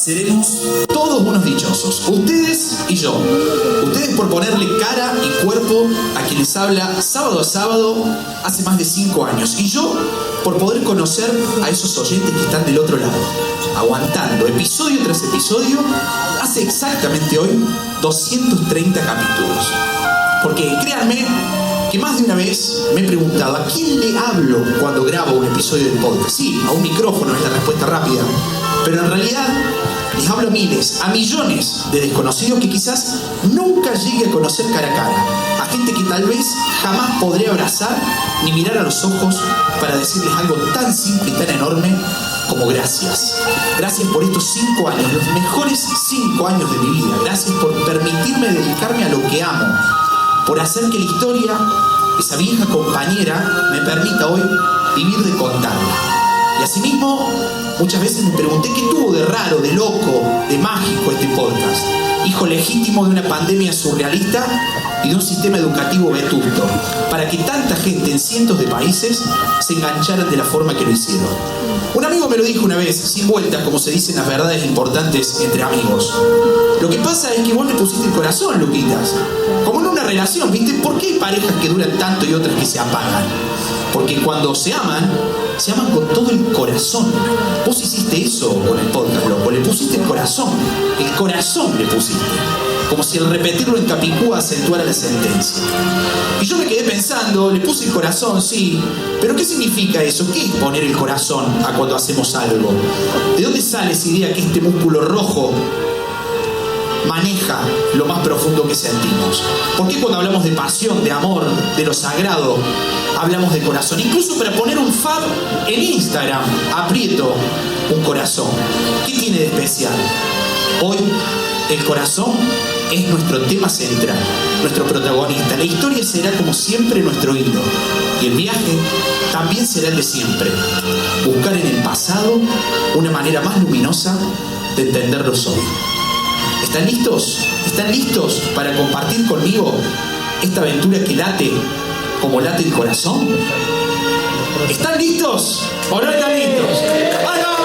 seremos todos unos dichosos, ustedes y yo. Ustedes por ponerle cara y cuerpo a quien les habla sábado a sábado hace más de 5 años. Y yo por poder conocer a esos oyentes que están del otro lado, aguantando episodio tras episodio, hace exactamente hoy 230 capítulos. Porque créanme que más de una vez me he preguntado, ¿a quién le hablo cuando grabo un episodio del podcast? Sí, a un micrófono es la respuesta rápida, pero en realidad les hablo a miles, a millones de desconocidos que quizás nunca llegue a conocer cara a cara, a gente que tal vez jamás podré abrazar ni mirar a los ojos para decirles algo tan simple y tan enorme como gracias. Gracias por estos 5 años, los mejores 5 años de mi vida. Gracias por permitirme dedicarme a lo que amo, por hacer que la historia, esa vieja compañera, me permita hoy vivir de contarla. Y asimismo, muchas veces me pregunté qué tuvo de raro, de loco, de mágico este podcast. Hijo legítimo de una pandemia surrealista y de un sistema educativo vetusto, para que tanta gente en cientos de países se engancharan de la forma que lo hicieron. Un amigo me lo dijo una vez, sin vueltas, como se dicen las verdades importantes entre amigos. Lo que pasa es que vos le pusiste el corazón, Luquitas. Como en una relación, ¿viste? ¿Por qué hay parejas que duran tanto y otras que se apagan? Porque cuando se aman con todo el corazón. Vos hiciste eso con el podcast, loco. Le pusiste el corazón le pusiste. Como si el repetirlo en Capicúa acentuara la sentencia. Y yo me quedé pensando, le puse el corazón, sí, pero ¿qué significa eso? ¿Qué es poner el corazón a cuando hacemos algo? ¿De dónde sale esa idea que este músculo rojo maneja lo más profundo que sentimos? ¿Por qué cuando hablamos de pasión, de amor, de lo sagrado, hablamos de corazón? Incluso para poner un fab en Instagram, aprieto un corazón. ¿Qué tiene de especial? Hoy el corazón es nuestro tema central, nuestro protagonista. La historia será como siempre nuestro hilo. Y el viaje también será el de siempre. Buscar en el pasado una manera más luminosa de entenderlos hoy. ¿Están listos? ¿Están listos para compartir conmigo esta aventura que late como late el corazón? ¿Están listos o no están listos? ¡Vamos!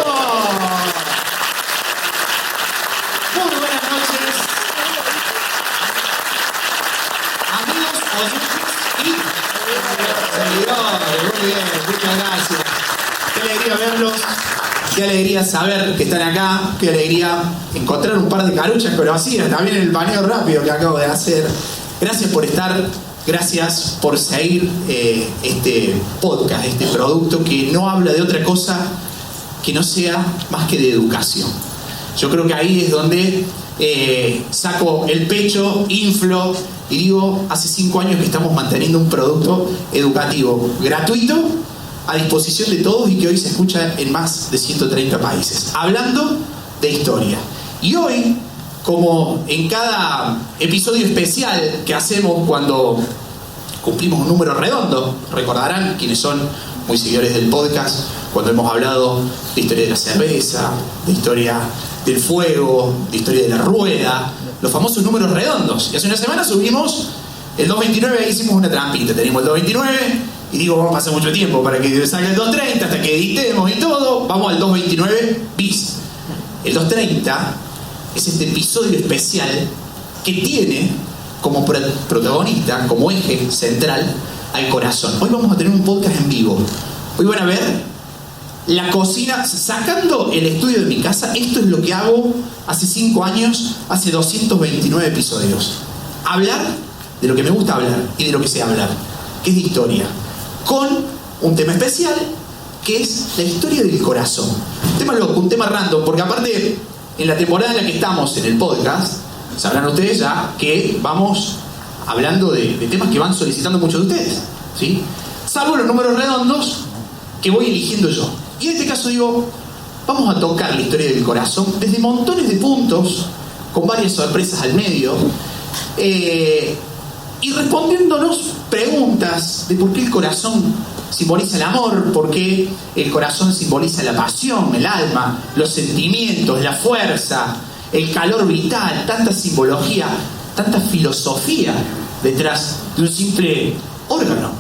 Muy buenas noches, amigos, oyentes y seguidores. Muy bien, muchas gracias. Qué alegría verlos. Qué alegría saber que están acá, qué alegría encontrar un par de caruchas conocidas, también el baneo rápido que acabo de hacer. Gracias por estar, gracias por seguir este podcast, este producto que no habla de otra cosa que no sea más que de educación. Yo creo que ahí es donde saco el pecho, inflo y digo, hace 5 años que estamos manteniendo un producto educativo gratuito, a disposición de todos y que hoy se escucha en más de 130 países, hablando de historia. Y hoy, como en cada episodio especial que hacemos cuando cumplimos un número redondo, recordarán quienes son muy seguidores del podcast, cuando hemos hablado de historia de la cerveza, de historia del fuego, de historia de la rueda, los famosos números redondos. Y hace una semana subimos el 229, ahí hicimos una trampita, tenemos el 229, y digo, vamos a pasar mucho tiempo para que salga el 230 hasta que editemos y todo. Vamos al 229 bis. El 230 es este episodio especial que tiene como protagonista, como eje central, al corazón. Hoy vamos a tener un podcast en vivo. Hoy van a ver la cocina, sacando el estudio de mi casa. Esto es lo que hago hace 5 años, hace 229 episodios. Hablar de lo que me gusta hablar y de lo que sé hablar, que es de historia, con un tema especial que es la historia del corazón. Un tema loco, un tema random, porque aparte en la temporada en la que estamos en el podcast, sabrán ustedes ya que vamos hablando de temas que van solicitando muchos de ustedes, ¿sí? Salvo los números redondos que voy eligiendo yo. Y en este caso digo, vamos a tocar la historia del corazón desde montones de puntos, con varias sorpresas al medio, y respondiéndonos preguntas de por qué el corazón simboliza el amor, por qué el corazón simboliza la pasión, el alma, los sentimientos, la fuerza, el calor vital, tanta simbología, tanta filosofía detrás de un simple órgano.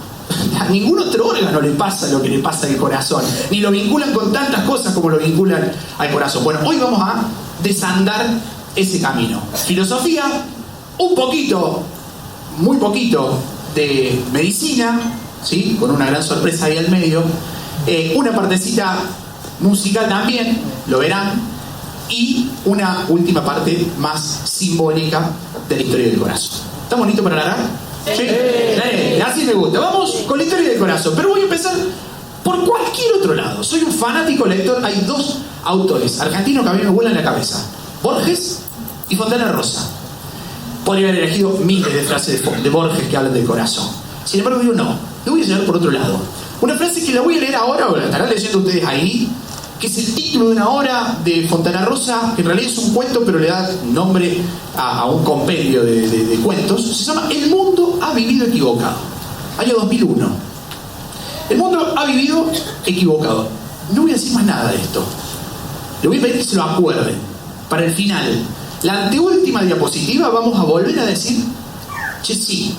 A ningún otro órgano le pasa lo que le pasa al corazón, ni lo vinculan con tantas cosas como lo vinculan al corazón. Bueno, hoy vamos a desandar ese camino. Filosofía, un poquito, muy poquito de medicina, ¿sí? Con una gran sorpresa ahí al medio, una partecita musical también, lo verán, y una última parte más simbólica de la historia del corazón. ¿Está bonito para largar? Sí. Así me gusta. Vamos con la historia del corazón, pero voy a empezar por cualquier otro lado. Soy un fanático lector. Hay dos autores argentinos que a mí me vuelan la cabeza: Borges y Fontana Rosa. Podría haber elegido miles de frases de Borges que hablan del corazón. Sin embargo, digo no. Lo voy a llevar por otro lado. Una frase que la voy a leer ahora, o la estarán leyendo ustedes ahí, que es el título de una obra de Fontana Rosa, que en realidad es un cuento, pero le da nombre a un compendio de cuentos. Se llama El mundo ha vivido equivocado. Año 2001. El mundo ha vivido equivocado. No voy a decir más nada de esto. Le voy a pedir que se lo acuerden. Para el final, la anteúltima diapositiva, vamos a volver a decir, che, sí,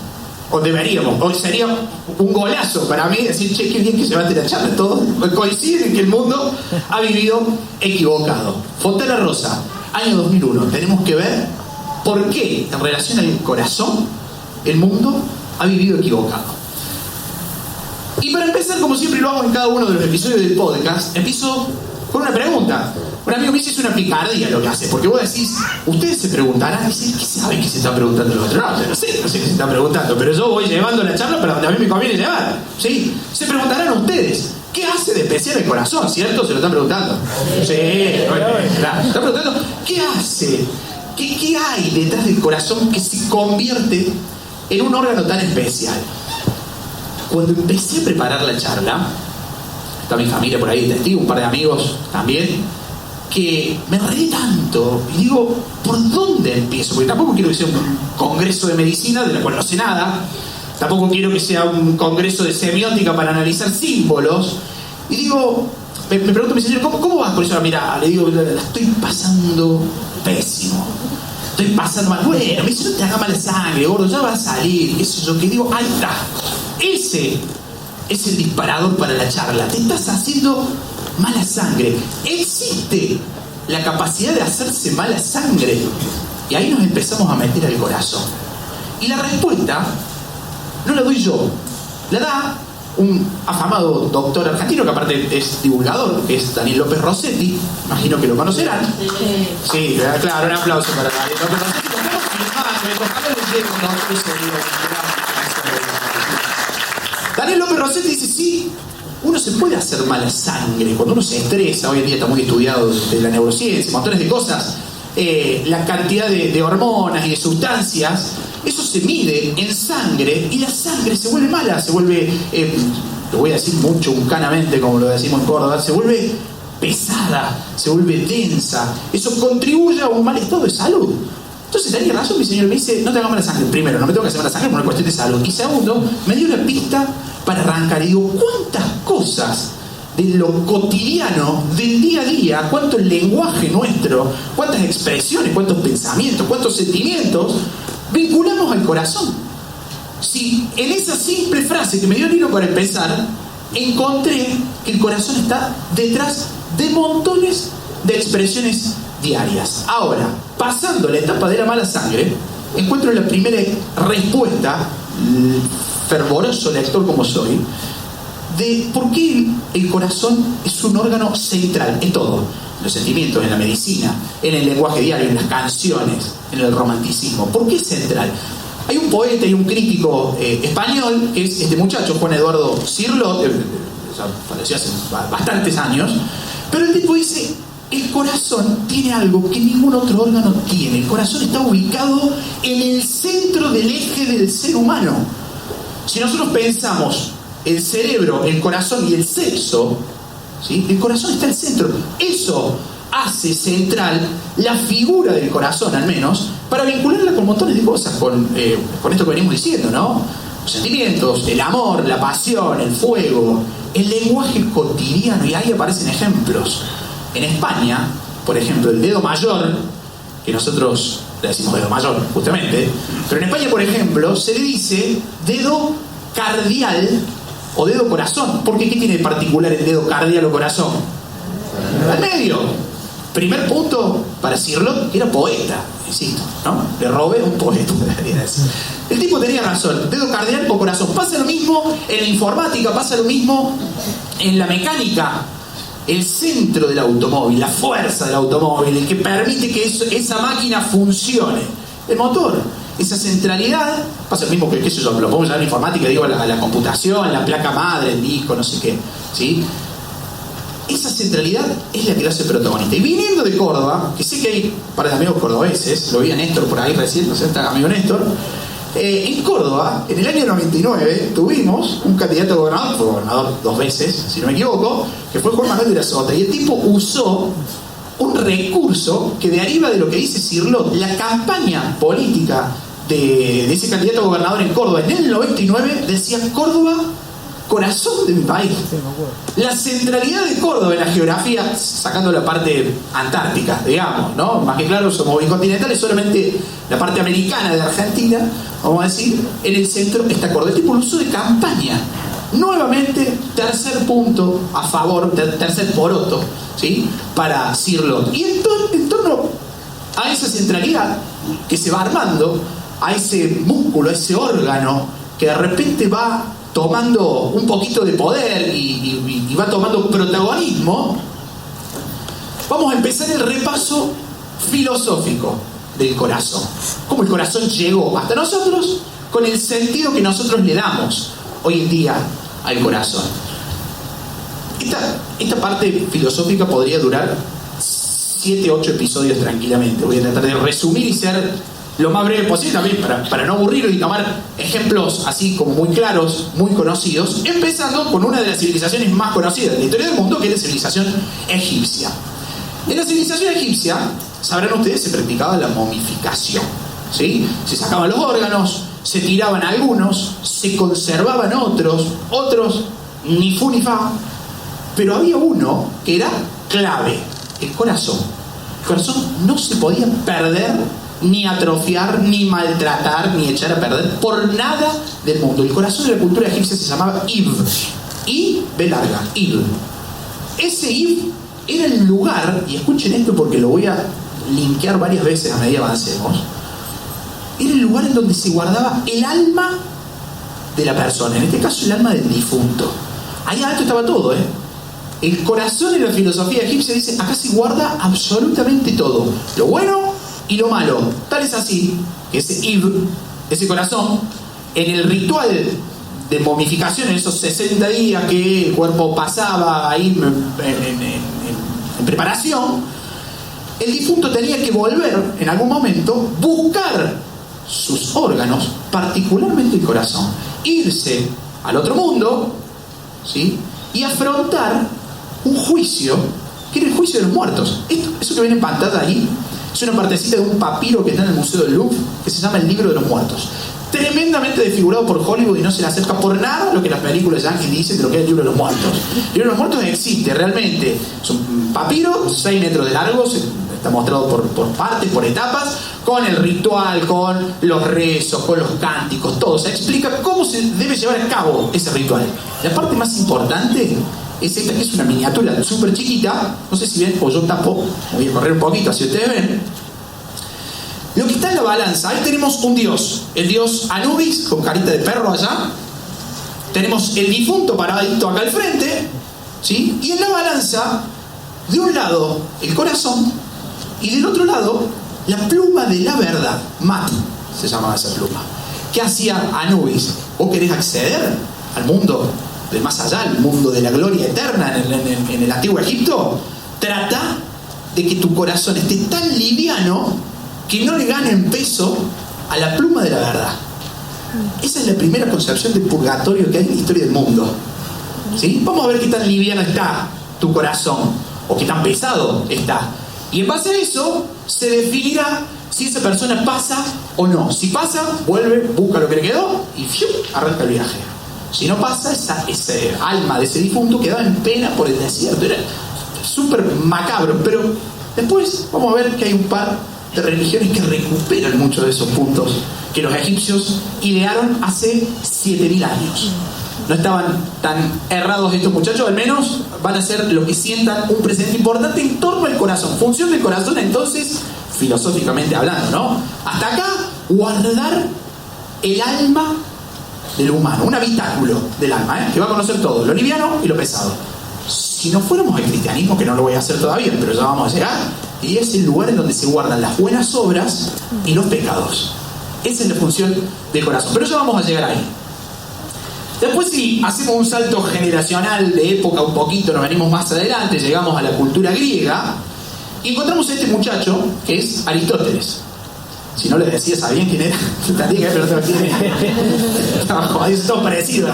o deberíamos, o sería un golazo para mí decir, che, qué bien que se va a la charla. Todos coinciden en que el mundo ha vivido equivocado. Fontana Rosa, año 2001. Tenemos que ver por qué, en relación al corazón, el mundo ha vivido equivocado. Y para empezar, como siempre lo hago en cada uno de los episodios del podcast, empiezo con una pregunta. Un amigo me dice, es una picardía lo que hace, porque vos decís, ustedes se preguntarán, dicen, ¿qué saben que se está preguntando los otros? No, no sé qué se está preguntando, pero yo voy llevando la charla para donde a mí me conviene llevar, ¿sí? Se preguntarán ustedes, ¿qué hace de especial el corazón? ¿Cierto? Se lo están preguntando. Sí, claro. Están preguntando, ¿qué hace? ¿Qué hay detrás del corazón que se convierte en un órgano tan especial? Cuando empecé a preparar la charla, está mi familia por ahí, testigo, un par de amigos también, que me enredé tanto y digo, ¿por dónde empiezo? Porque tampoco quiero que sea un congreso de medicina de la cual no sé nada, tampoco quiero que sea un congreso de semiótica para analizar símbolos. Y digo, me pregunto, mi señor, ¿cómo vas con eso? Mira, le digo, la estoy pasando pésimo, estoy pasando mal. Bueno, me dice, no te haga mala sangre, gordo, ya va a salir, qué sé yo, que digo, ahí está, ese es el disparador para la charla. Te estás haciendo mala sangre. ¿Existe la capacidad de hacerse mala sangre? Y ahí nos empezamos a meter al corazón. Y la respuesta no la doy yo, la da un afamado doctor argentino, que aparte es divulgador, que es Daniel López Rossetti. Imagino que lo conocerán. Sí, claro, un aplauso para Daniel López Rossetti. Daniel López Rossetti dice, sí, uno se puede hacer mala sangre cuando uno se estresa. Hoy en día está muy estudiado de la neurociencia, montones de cosas. La cantidad de hormonas y de sustancias, eso se mide en sangre y la sangre se vuelve mala, se vuelve, lo voy a decir mucho uncanamente como lo decimos en Córdoba, se vuelve pesada, se vuelve densa. Eso contribuye a un mal estado de salud. Entonces tenía razón mi señor, me dice, no te hagas mala sangre. Primero, no me tengo que hacer mala sangre por una cuestión de salud. Y segundo, me dio una pista para arrancar. Y digo, ¿cuántas cosas de lo cotidiano, del día a día, cuánto lenguaje nuestro, cuántas expresiones, cuántos pensamientos, cuántos sentimientos vinculamos al corazón? Si en esa simple frase que me dio el hilo para empezar, encontré que el corazón está detrás de montones de expresiones diarias. Ahora, pasando la etapa de la mala sangre, encuentro la primera respuesta, fervoroso lector como soy, de por qué el corazón es un órgano central en todo, en los sentimientos, en la medicina, en el lenguaje diario, en las canciones, en el romanticismo. ¿Por qué es central? Hay un poeta y un crítico español, que es este muchacho, Juan Eduardo Cirlot, falleció hace bastantes años, pero el tipo dice, el corazón tiene algo que ningún otro órgano tiene. El corazón está ubicado en el centro del eje del ser humano. Si nosotros pensamos el cerebro, el corazón y el sexo, ¿sí? El corazón está al centro. Eso hace central la figura del corazón, al menos, para vincularla con montones de cosas, con esto que venimos diciendo, ¿no? Los sentimientos, el amor, la pasión, el fuego, el lenguaje cotidiano, y ahí aparecen ejemplos. En España, por ejemplo, el dedo mayor, que nosotros le decimos dedo mayor, justamente, pero en España, por ejemplo, se le dice dedo cardial o dedo corazón. ¿Por qué? ¿Qué tiene de particular el dedo cardial o corazón? Al medio. Primer punto para Cirlot, que era poeta, insisto, ¿no? Le robé un poeta, debería decir. El tipo tenía razón, dedo cardial o corazón. Pasa lo mismo en la informática, pasa lo mismo en la mecánica. El centro del automóvil, la fuerza del automóvil, el que permite que esa máquina funcione. El motor, esa centralidad, pasa lo mismo que, qué sé yo, lo podemos llamar en informática, digo, la computación, la placa madre, el disco, no sé qué, ¿sí? Esa centralidad es la que lo hace protagonista. Y viniendo de Córdoba, que sé que hay un par de amigos cordobeses, lo vi a Néstor por ahí recién, no sé, está amigo Néstor, en Córdoba, en el año 99, tuvimos un candidato a gobernador, fue gobernador 2 veces, si no me equivoco, que fue Juan Manuel de la Sota, y el tipo usó un recurso que deriva de lo que dice Cirlot, la campaña política de ese candidato a gobernador en Córdoba. En el 99 decía: Córdoba, corazón de mi país. La centralidad de Córdoba en la geografía, sacando la parte antártica, digamos, ¿no? Más que claro, somos bicontinentales, solamente la parte americana de Argentina, vamos a decir, en el centro está Córdoba. El tipo lo usó de campaña. Nuevamente, tercer punto a favor, tercer poroto, ¿sí? Para Cirlot. Y en torno a esa centralidad que se va armando, a ese músculo, a ese órgano que de repente va tomando un poquito de poder y va tomando protagonismo, vamos a empezar el repaso filosófico del corazón. Cómo el corazón llegó hasta nosotros con el sentido que nosotros le damos hoy en día al corazón. Esta parte filosófica podría durar 7-8 episodios tranquilamente. Voy a tratar de resumir y ser lo más breve posible también para no aburrirlo y tomar ejemplos así como muy claros, muy conocidos, empezando con una de las civilizaciones más conocidas de la historia del mundo, que es la civilización egipcia. En la civilización egipcia, sabrán ustedes, se practicaba la momificación, ¿sí? Se sacaban los órganos, se tiraban algunos, se conservaban otros ni fu ni fa, pero había uno que era clave: el corazón. El corazón no se podía perder, ni atrofiar, ni maltratar, ni echar a perder por nada del mundo. El corazón de la cultura egipcia se llamaba Ib. I, B larga, Ib. Ese Ib era el lugar, y escuchen esto porque lo voy a linkear varias veces a medida que avancemos, era el lugar en donde se guardaba el alma de la persona, en este caso el alma del difunto. Ahí adentro estaba todo, El corazón en la filosofía egipcia dice: acá se guarda absolutamente todo, lo bueno y lo malo. Tal es así que ese Ib, ese corazón, en el ritual de momificación, en esos 60 días que el cuerpo pasaba ahí en preparación, el difunto tenía que volver en algún momento, buscar sus órganos, particularmente el corazón, irse al otro mundo, ¿sí? Y afrontar un juicio, que era el juicio de los muertos. Eso que ven en pantalla ahí es una partecita de un papiro que está en el Museo del Louvre, que se llama el Libro de los Muertos. Tremendamente desfigurado por Hollywood y no se le acerca por nada lo que las películas yankees dicen de lo que es el Libro de los Muertos. El Libro de los Muertos existe realmente. Es un papiro, 6 metros de largo, está mostrado por partes, por etapas, con el ritual, con los rezos, con los cánticos, todo. Se explica cómo se debe llevar a cabo ese ritual. La parte más importante es esta, que es una miniatura súper chiquita. No sé si ven, o yo tapo, voy a correr un poquito, así ustedes ven. Lo que está en la balanza, ahí tenemos un dios, el dios Anubis, con carita de perro allá. Tenemos el difunto paradito acá al frente, ¿sí? Y en la balanza, de un lado el corazón y del otro lado la pluma de la verdad. Mati se llamaba esa pluma. ¿Qué hacía Anubis? ¿Vos querés acceder al mundo del más allá, al mundo de la gloria eterna en el antiguo Egipto? Trata de que tu corazón esté tan liviano que no le ganen peso a la pluma de la verdad. Esa es la primera concepción de purgatorio que hay en la historia del mundo, ¿sí? Vamos a ver qué tan liviano está tu corazón, o qué tan pesado está. Y en base a eso se definirá si esa persona pasa o no. Si pasa, vuelve, busca lo que le quedó y ¡fiu!, arranca el viaje. Si no pasa, ese alma de ese difunto quedaba en pena por el desierto. Era súper macabro. Pero después vamos a ver que hay un par de religiones que recuperan muchos de esos puntos que los egipcios idearon hace 7.000 años. no estaban tan errados estos muchachos, al menos van a ser lo que sientan un presente importante en torno al corazón. Función del corazón, entonces, filosóficamente hablando, ¿no? Hasta acá, guardar el alma del humano, un habitáculo del alma, que va a conocer todo, lo liviano y lo pesado. Si no fuéramos al cristianismo, que no lo voy a hacer todavía, pero ya vamos a llegar, y es el lugar en donde se guardan las buenas obras y los pecados. Esa es la función del corazón, pero ya vamos a llegar ahí. Después, si hacemos un salto generacional de época un poquito, nos venimos más adelante, llegamos a la cultura griega y encontramos a este muchacho que es Aristóteles. Si no les decía, ¿sabían quién era? Pero no te quién era. Es todo parecido,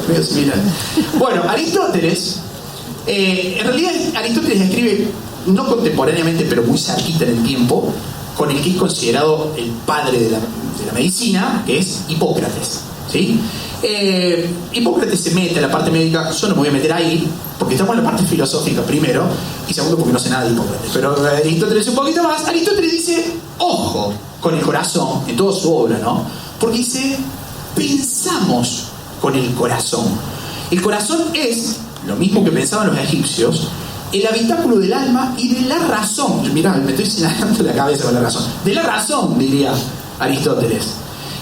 medio similar. Bueno, Aristóteles, en realidad Aristóteles escribe no contemporáneamente, pero muy cerquita en el tiempo, con el que es considerado el padre de la medicina, que es Hipócrates. ¿Sí? Hipócrates se mete a la parte médica, yo no me voy a meter ahí, porque estamos en la parte filosófica primero, y segundo porque no sé nada de Hipócrates. Pero Aristóteles un poquito más. Aristóteles dice, ojo con el corazón, en toda su obra, ¿no? Porque dice, pensamos con el corazón. El corazón es, lo mismo que pensaban los egipcios, el habitáculo del alma y de la razón. Mirá, me estoy señalando la cabeza con la razón. De la razón, diría Aristóteles.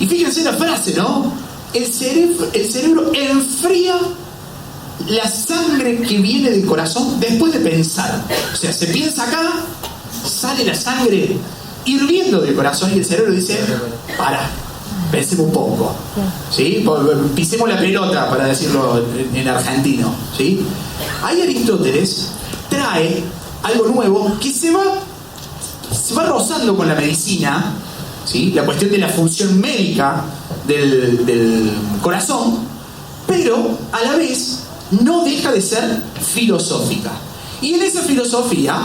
Y fíjense la frase, ¿no? El cerebro enfría la sangre que viene del corazón después de pensar. O sea, se piensa acá, sale la sangre hirviendo del corazón y el cerebro dice, para, pensemos un poco, ¿sí? Pisemos la pelota, para decirlo en argentino, ¿sí? Ahí Aristóteles trae algo nuevo que se va rozando con la medicina, ¿sí? La cuestión de la función médica del corazón, pero a la vez no deja de ser filosófica. Y en esa filosofía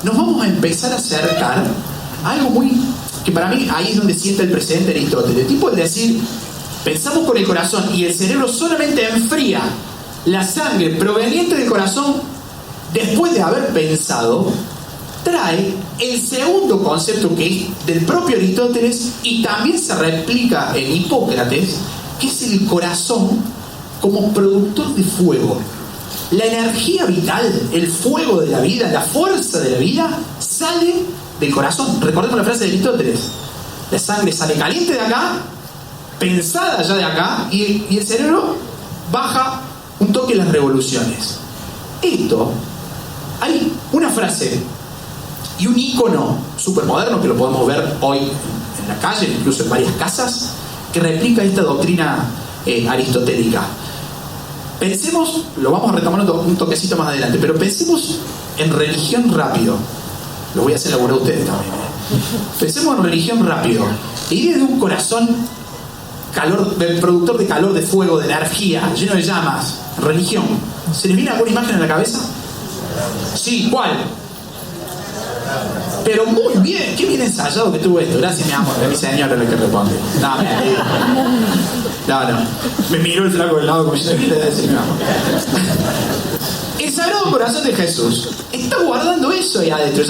nos vamos a empezar a acercar a algo muy, que para mí ahí es donde sienta el precedente de Aristóteles. Tipo el decir, pensamos con el corazón y el cerebro solamente enfría la sangre proveniente del corazón después de haber pensado, trae el segundo concepto que es del propio Aristóteles y también se replica en Hipócrates, que es el corazón como productor de fuego. La energía vital, el fuego de la vida, la fuerza de la vida sale del corazón. Recordemos la frase de Aristóteles: la sangre sale caliente de acá, pensada ya de acá, y el cerebro baja un toque las revoluciones. Esto, hay una frase y un ícono supermoderno que lo podemos ver hoy en la calle, incluso en varias casas, que replica esta doctrina aristotélica. Pensemos, lo vamos a retomar un toquecito más adelante, pero pensemos en religión rápido. Lo voy a hacer laburar a ustedes también. Pensemos en religión rápido. La idea de un corazón productor de calor, de fuego, de energía, lleno de llamas. Religión. ¿Se les viene alguna imagen en la cabeza? Sí, ¿cuál? Pero muy bien, qué bien ensayado que tuvo esto. Gracias, mi amor, de mi señora lo que responde. No. Me miró el flaco del lado como yo le decía, mi amor. El Sagrado Corazón de Jesús está guardando eso ahí adentro.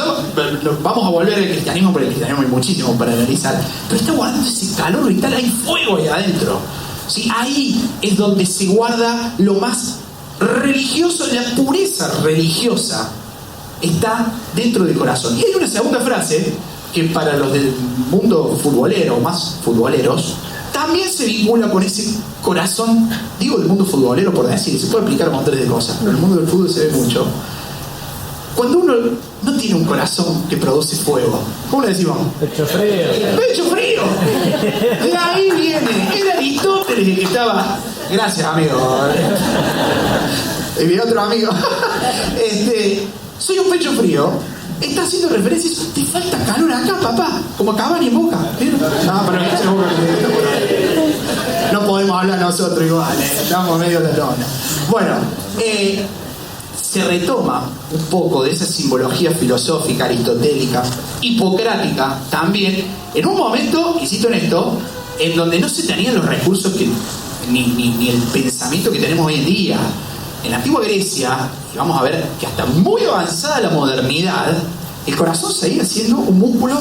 Vamos a volver al cristianismo, porque el cristianismo hay muchísimo para analizar, pero está guardando ese calor vital, hay fuego ahí adentro. ¿Sí? Ahí es donde se guarda lo más religioso, la pureza religiosa está dentro del corazón. Y hay una segunda frase que para los del mundo futbolero, más futboleros, también se vincula con ese corazón, digo del mundo futbolero por decir, se puede aplicar montones de cosas, pero en el mundo del fútbol se ve mucho. Cuando uno no tiene un corazón que produce fuego, ¿cómo le decimos? Pecho frío. ¡Pecho frío! De ahí viene, era Aristóteles el que estaba... Gracias, amigo. Y mi otro amigo. Soy un pecho frío. Está haciendo referencia a eso. Te falta calor acá, papá. Como Cavani en Boca. No, pero no podemos hablar nosotros igual. Estamos medio de lona. Bueno, se retoma un poco de esa simbología filosófica aristotélica, hipocrática también, en un momento, insisto en esto, en donde no se tenían los recursos que ni el pensamiento que tenemos hoy en día. En la antigua Grecia, y vamos a ver que hasta muy avanzada la modernidad, el corazón seguía siendo un músculo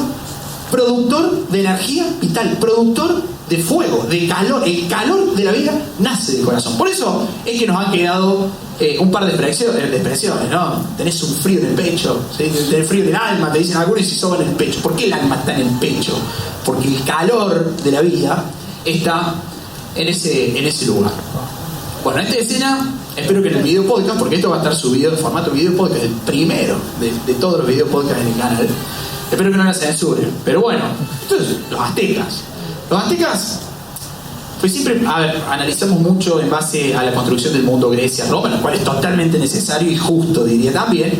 productor de energía vital, productor de fuego, de calor. El calor de la vida nace del corazón. Por eso es que nos han quedado un par de expresiones, ¿no? Tenés un frío en el pecho, ¿sí? Tenés frío en el alma, te dicen algunos, y soban en el pecho. ¿Por qué el alma está en el pecho? Porque el calor de la vida está en ese lugar. Bueno, esta escena, espero que en el video podcast, porque esto va a estar subido en formato video podcast, el primero de todos los video podcasts en el canal. Espero que no la censuren. Pero bueno, entonces, los aztecas, pues siempre, analizamos mucho en base a la construcción del mundo Grecia-Roma, lo cual es totalmente necesario y justo, diría también.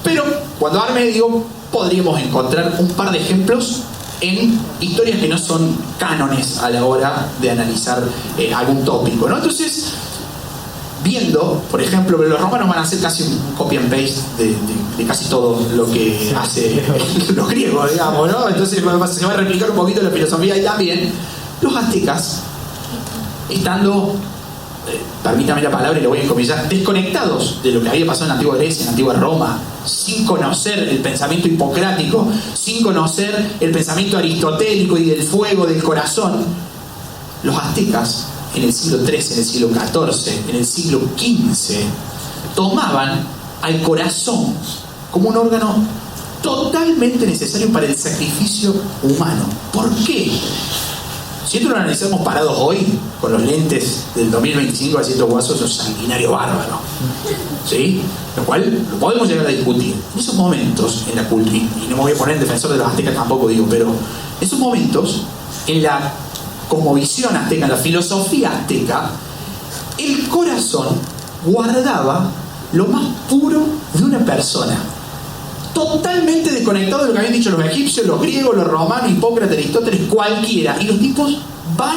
Pero cuando arme, digo, podríamos encontrar un par de ejemplos en historias que no son cánones a la hora de analizar algún tópico, ¿no? Entonces, viendo, por ejemplo, los romanos van a hacer casi un copy and paste de casi todo lo que hace los griegos, digamos, ¿no? Entonces se va a replicar un poquito la filosofía y también los aztecas, estando, permítame la palabra y lo voy a encomillar, desconectados de lo que había pasado en la antigua Grecia, en la antigua Roma, sin conocer el pensamiento hipocrático, sin conocer el pensamiento aristotélico y del fuego del corazón. Los aztecas, en el siglo XIII, en el siglo XIV, en el siglo XV, tomaban al corazón como un órgano totalmente necesario para el sacrificio humano. ¿Por qué? Si esto lo analizamos parados hoy, con los lentes del 2025, haciendo guasos, es sanguinario bárbaro, ¿sí? Lo cual lo podemos llegar a discutir. En esos momentos, en la cultura, y no me voy a poner en defensor de los aztecas tampoco, digo, pero en esos momentos, en la cosmovisión azteca, en la filosofía azteca, el corazón guardaba lo más puro de una persona, totalmente desconectado de lo que habían dicho los egipcios, los griegos, los romanos, Hipócrates, Aristóteles, cualquiera, y los tipos van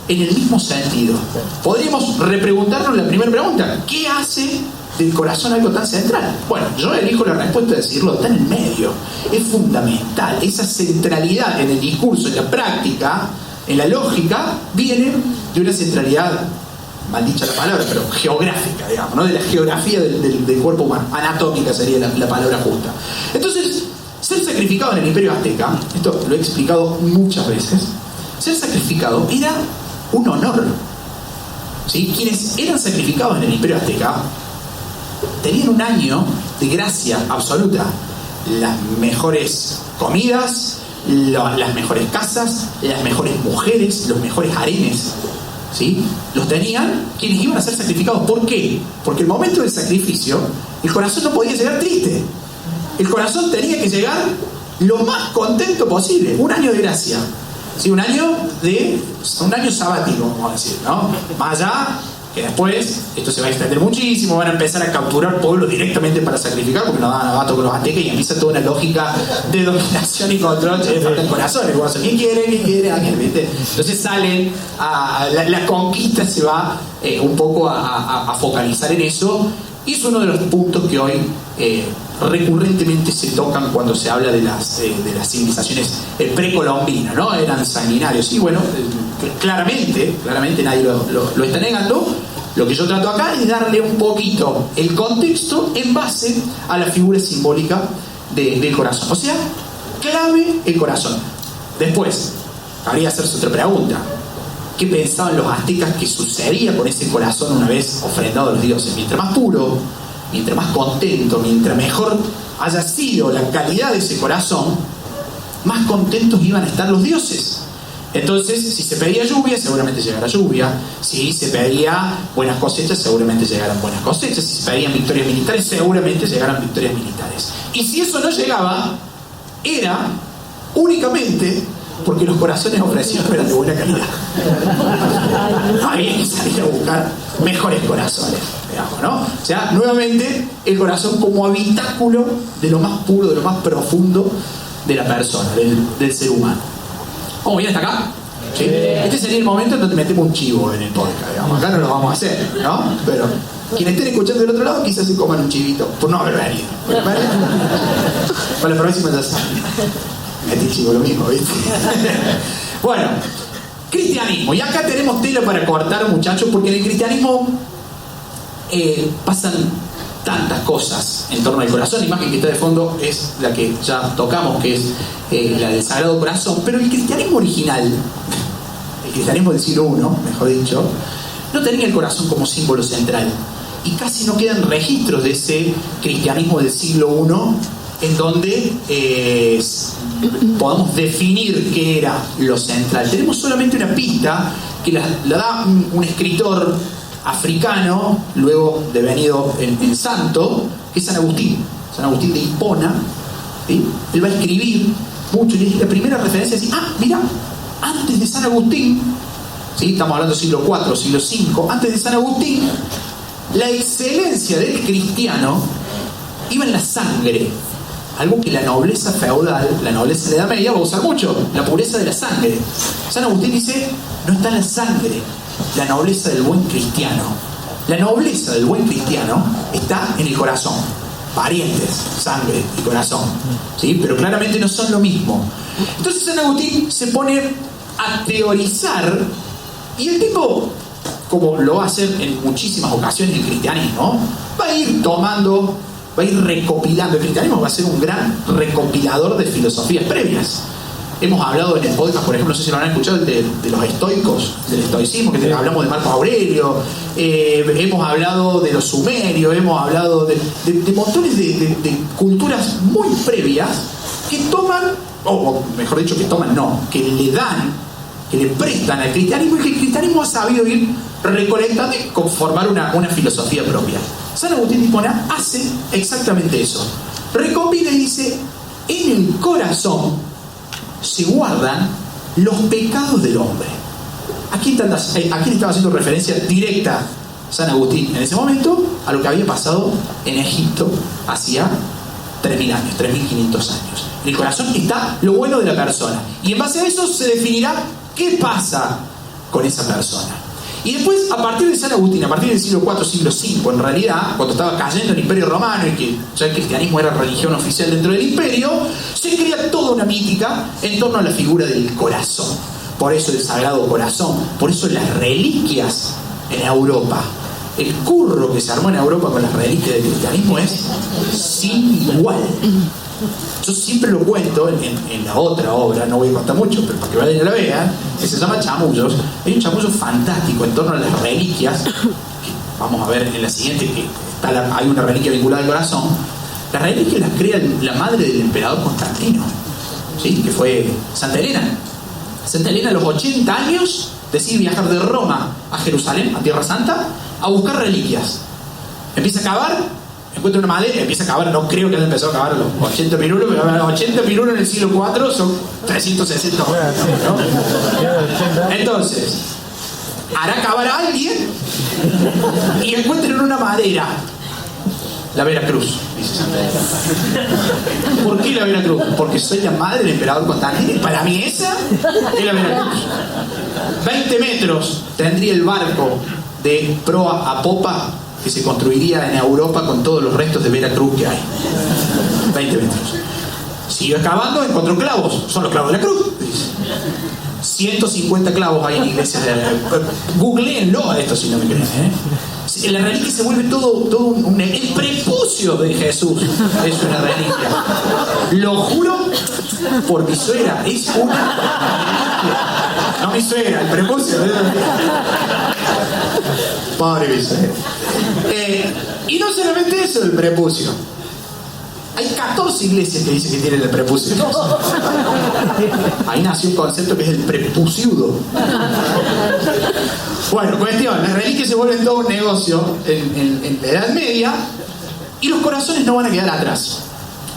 en el mismo sentido. Podríamos repreguntarnos la primera pregunta: ¿qué hace del corazón algo tan central? Bueno, yo elijo la respuesta de decirlo, está en el medio, es fundamental. Esa centralidad en el discurso, en la práctica, en la lógica, viene de una centralidad, mal dicha la palabra, pero geográfica, digamos, ¿no? De la geografía del cuerpo humano. Anatómica sería la palabra justa. Entonces, ser sacrificado en el Imperio Azteca, esto lo he explicado muchas veces, ser sacrificado era un honor, ¿sí? Quienes eran sacrificados en el Imperio Azteca tenían un año de gracia absoluta. Las mejores comidas, las mejores casas, las mejores mujeres, los mejores harenes, ¿sí? Los tenían quienes iban a ser sacrificados. ¿Por qué? Porque el momento del sacrificio, el corazón no podía llegar triste. El corazón tenía que llegar lo más contento posible. Un año de gracia, ¿sí? Un año sabático, vamos a decir, ¿no? Más allá que después esto se va a extender muchísimo, van a empezar a capturar pueblos directamente para sacrificar, porque nos daban abasto con los aztecas y empieza toda una lógica de dominación y control. Falta el corazón, el corazón, ¿quién quiere? ¿Alguien? ¿Viste? Entonces salen la conquista se va un poco a focalizar en eso, y es uno de los puntos que hoy recurrentemente se tocan cuando se habla de las civilizaciones precolombinas, ¿no? Eran sanguinarios. Y bueno, claramente nadie lo está negando. Lo que yo trato acá es darle un poquito el contexto en base a la figura simbólica del corazón. O sea, clave el corazón. Después, habría que hacerse otra pregunta: ¿qué pensaban los aztecas que sucedía con ese corazón una vez ofrendado a los dioses? Mientras más puro, mientras más contento, mientras mejor haya sido la calidad de ese corazón, más contentos iban a estar los dioses. Entonces, si se pedía lluvia, seguramente llegara lluvia. Si se pedía buenas cosechas, seguramente llegaran buenas cosechas. Si se pedían victorias militares, seguramente llegaran victorias militares. Y si eso no llegaba, era únicamente porque los corazones ofrecidos no eran de buena calidad. Había que salir a buscar mejores corazones, digamos, ¿no? O sea, nuevamente, el corazón como habitáculo de lo más puro, de lo más profundo de la persona, del ser humano. ¿Vamos bien hasta acá? ¿Sí? Este sería el momento en donde metemos un chivo en el podcast, digamos. Acá no lo vamos a hacer, ¿no? Pero quienes estén escuchando del otro lado quizás se coman un chivito por no haber venido. Para la próxima ya saben. Metí chivo lo mismo, ¿viste? Bueno, cristianismo. Y acá tenemos tela para cortar, muchachos, porque en el cristianismo pasan tantas cosas en torno al corazón. La imagen que está de fondo es la que ya tocamos, que es la del Sagrado Corazón. Pero el cristianismo original, el cristianismo del siglo I, mejor dicho, no tenía el corazón como símbolo central. Y casi no quedan registros de ese cristianismo del siglo I en donde podamos definir qué era lo central. Tenemos solamente una pista que la da un escritor africano, luego devenido en santo, que es San Agustín de Hipona. ¿Sí? Él va a escribir mucho y la primera referencia es decir, mira, antes de San Agustín, ¿sí? Estamos hablando del siglo IV, siglo V, antes de San Agustín, la excelencia del cristiano iba en la sangre, algo que la nobleza feudal, la nobleza de la Edad Media va a usar mucho, la pureza de la sangre. San Agustín dice, no está en la sangre la nobleza del buen cristiano. La nobleza del buen cristiano está en el corazón. Parientes, sangre y corazón, ¿sí? Pero claramente no son lo mismo. Entonces San Agustín se pone a teorizar y el tipo, como lo va a hacer en muchísimas ocasiones el cristianismo, va a ir tomando, va a ir recopilando. El cristianismo va a ser un gran recopilador de filosofías previas. Hemos hablado en el podcast, por ejemplo, no sé si lo han escuchado, de los estoicos, del estoicismo, que hablamos de Marco Aurelio, hemos hablado de los sumerios, hemos hablado de montones de culturas muy previas que toman, o mejor dicho, que le dan, que le prestan al cristianismo, y que el cristianismo ha sabido ir recolectando y conformar una filosofía propia. San Agustín de Hipona hace exactamente eso. Recopila y dice, en el corazón se guardan los pecados del hombre. ¿A quién estaba haciendo referencia directa San Agustín en ese momento? A lo que había pasado en Egipto hacía 3.000 años, 3.500 años. En el corazón está lo bueno de la persona. Y en base a eso se definirá qué pasa con esa persona. Y después, a partir de San Agustín, a partir del siglo IV, siglo V, en realidad, cuando estaba cayendo el Imperio Romano y que ya el cristianismo era religión oficial dentro del imperio, se crea toda una mítica en torno a la figura del corazón. Por eso el Sagrado Corazón, por eso las reliquias en Europa. El curro que se armó en Europa con las reliquias del cristianismo es sin igual. Yo siempre lo cuento en la otra obra, no voy a contar mucho, pero para que vayan y la vean, que se llama Chamullos. Hay un chamullo fantástico en torno a las reliquias, que vamos a ver en la siguiente, que hay una reliquia vinculada al corazón. Las reliquias las crea la madre del emperador Constantino, ¿sí? Que fue Santa Elena. Santa Elena a los 80 años decide viajar de Roma a Jerusalén, a Tierra Santa, a buscar reliquias. Empieza a cavar, encuentra una madera, empieza a cavar, no creo que haya empezado a cavar a los 80 pirulos, pero a los 80 pirulos en el siglo IV son 360 años, ¿no? Entonces, hará cavar a alguien y encuentran una madera. La Veracruz, dice Santa Elena. ¿Por qué la Veracruz? Porque soy la madre del emperador Constantino y para mí esa es la Veracruz. 20 metros tendría el barco de proa a popa que se construiría en Europa con todos los restos de Veracruz que hay. 20 metros. Siguió excavando, encontró clavos. Son los clavos de la cruz, dice. 150 clavos hay en iglesias de la... Googleenlo a esto si no me creen, ¿eh? La reliquia se vuelve todo el prepucio de Jesús es una reliquia. Lo juro por mi suegra, es una reliquia. No mi suegra, el prepucio. Pobre mi suegra. Y no solamente eso, el prepucio. Hay 14 iglesias que dicen que tienen el prepucio. Ahí nació un concepto que es el prepuciudo. Bueno, cuestión, las reliquias se vuelven todo un negocio en la Edad Media y los corazones no van a quedar atrás.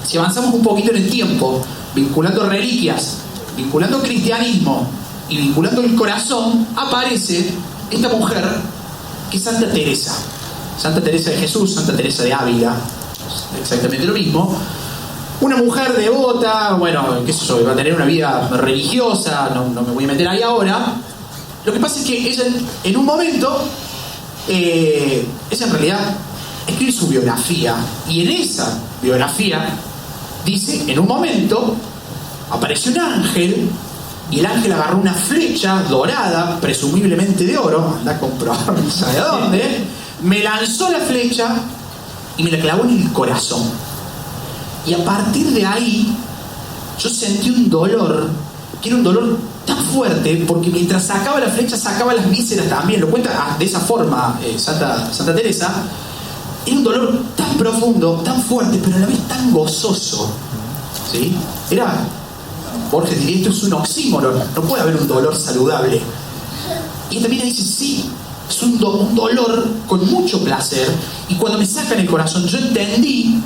Si avanzamos un poquito en el tiempo, vinculando reliquias, vinculando cristianismo y vinculando el corazón, aparece esta mujer que es Santa Teresa. Santa Teresa de Jesús, Santa Teresa de Ávila, exactamente lo mismo. Una mujer devota, bueno, qué sé yo, va a tener una vida religiosa, no me voy a meter ahí ahora. Lo que pasa es que ella en un momento, ella en realidad escribe su biografía, y en esa biografía dice, en un momento apareció un ángel, y el ángel agarró una flecha dorada, presumiblemente de oro, anda a comprobar no sabe dónde, me lanzó la flecha y me la clavó en el corazón. Y a partir de ahí yo sentí un dolor, que era un dolor tan fuerte porque mientras sacaba la flecha sacaba las vísceras también. Lo cuenta de esa forma Santa Teresa. Era un dolor tan profundo, tan fuerte, pero a la vez tan gozoso, ¿sí? Borges diría, esto es un oxímoron, no puede haber un dolor saludable. Y también dice, sí, es un dolor con mucho placer. Y cuando me sacan el corazón, yo entendí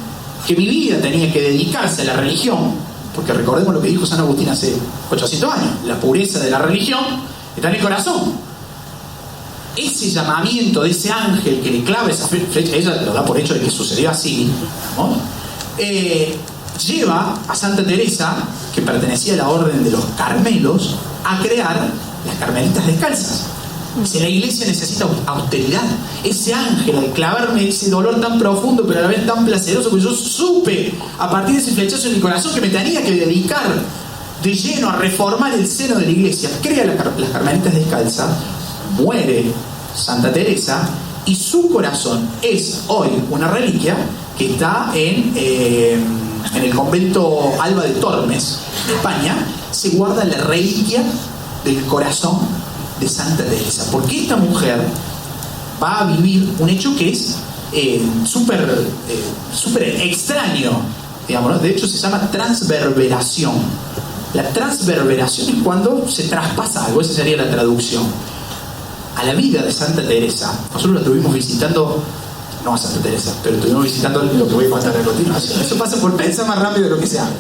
que mi vida tenía que dedicarse a la religión, porque recordemos lo que dijo San Agustín hace 800 años, la pureza de la religión está en el corazón. Ese llamamiento de ese ángel que le clava esa flecha, ella lo da por hecho de que sucedió así, ¿no? Lleva a Santa Teresa, que pertenecía a la orden de los Carmelos, a crear las Carmelitas Descalzas. Si la iglesia necesita austeridad, ese ángel al clavarme ese dolor tan profundo pero a la vez tan placeroso, que yo supe a partir de ese flechazo en mi corazón que me tenía que dedicar de lleno a reformar el seno de la iglesia, crea las Carmelitas Descalzas, muere Santa Teresa y su corazón es hoy una reliquia que está en el convento Alba de Tormes, en España. Se guarda la reliquia del corazón de Santa Teresa, porque esta mujer va a vivir un hecho que es súper extraño, digamos, ¿no? De hecho se llama transverberación. La transverberación es cuando se traspasa algo, esa sería la traducción. A la vida de Santa Teresa, nosotros la estuvimos visitando, no a Santa Teresa, pero estuvimos visitando lo que voy a contar a continuación. Eso pasa por pensar más rápido de lo que se habla.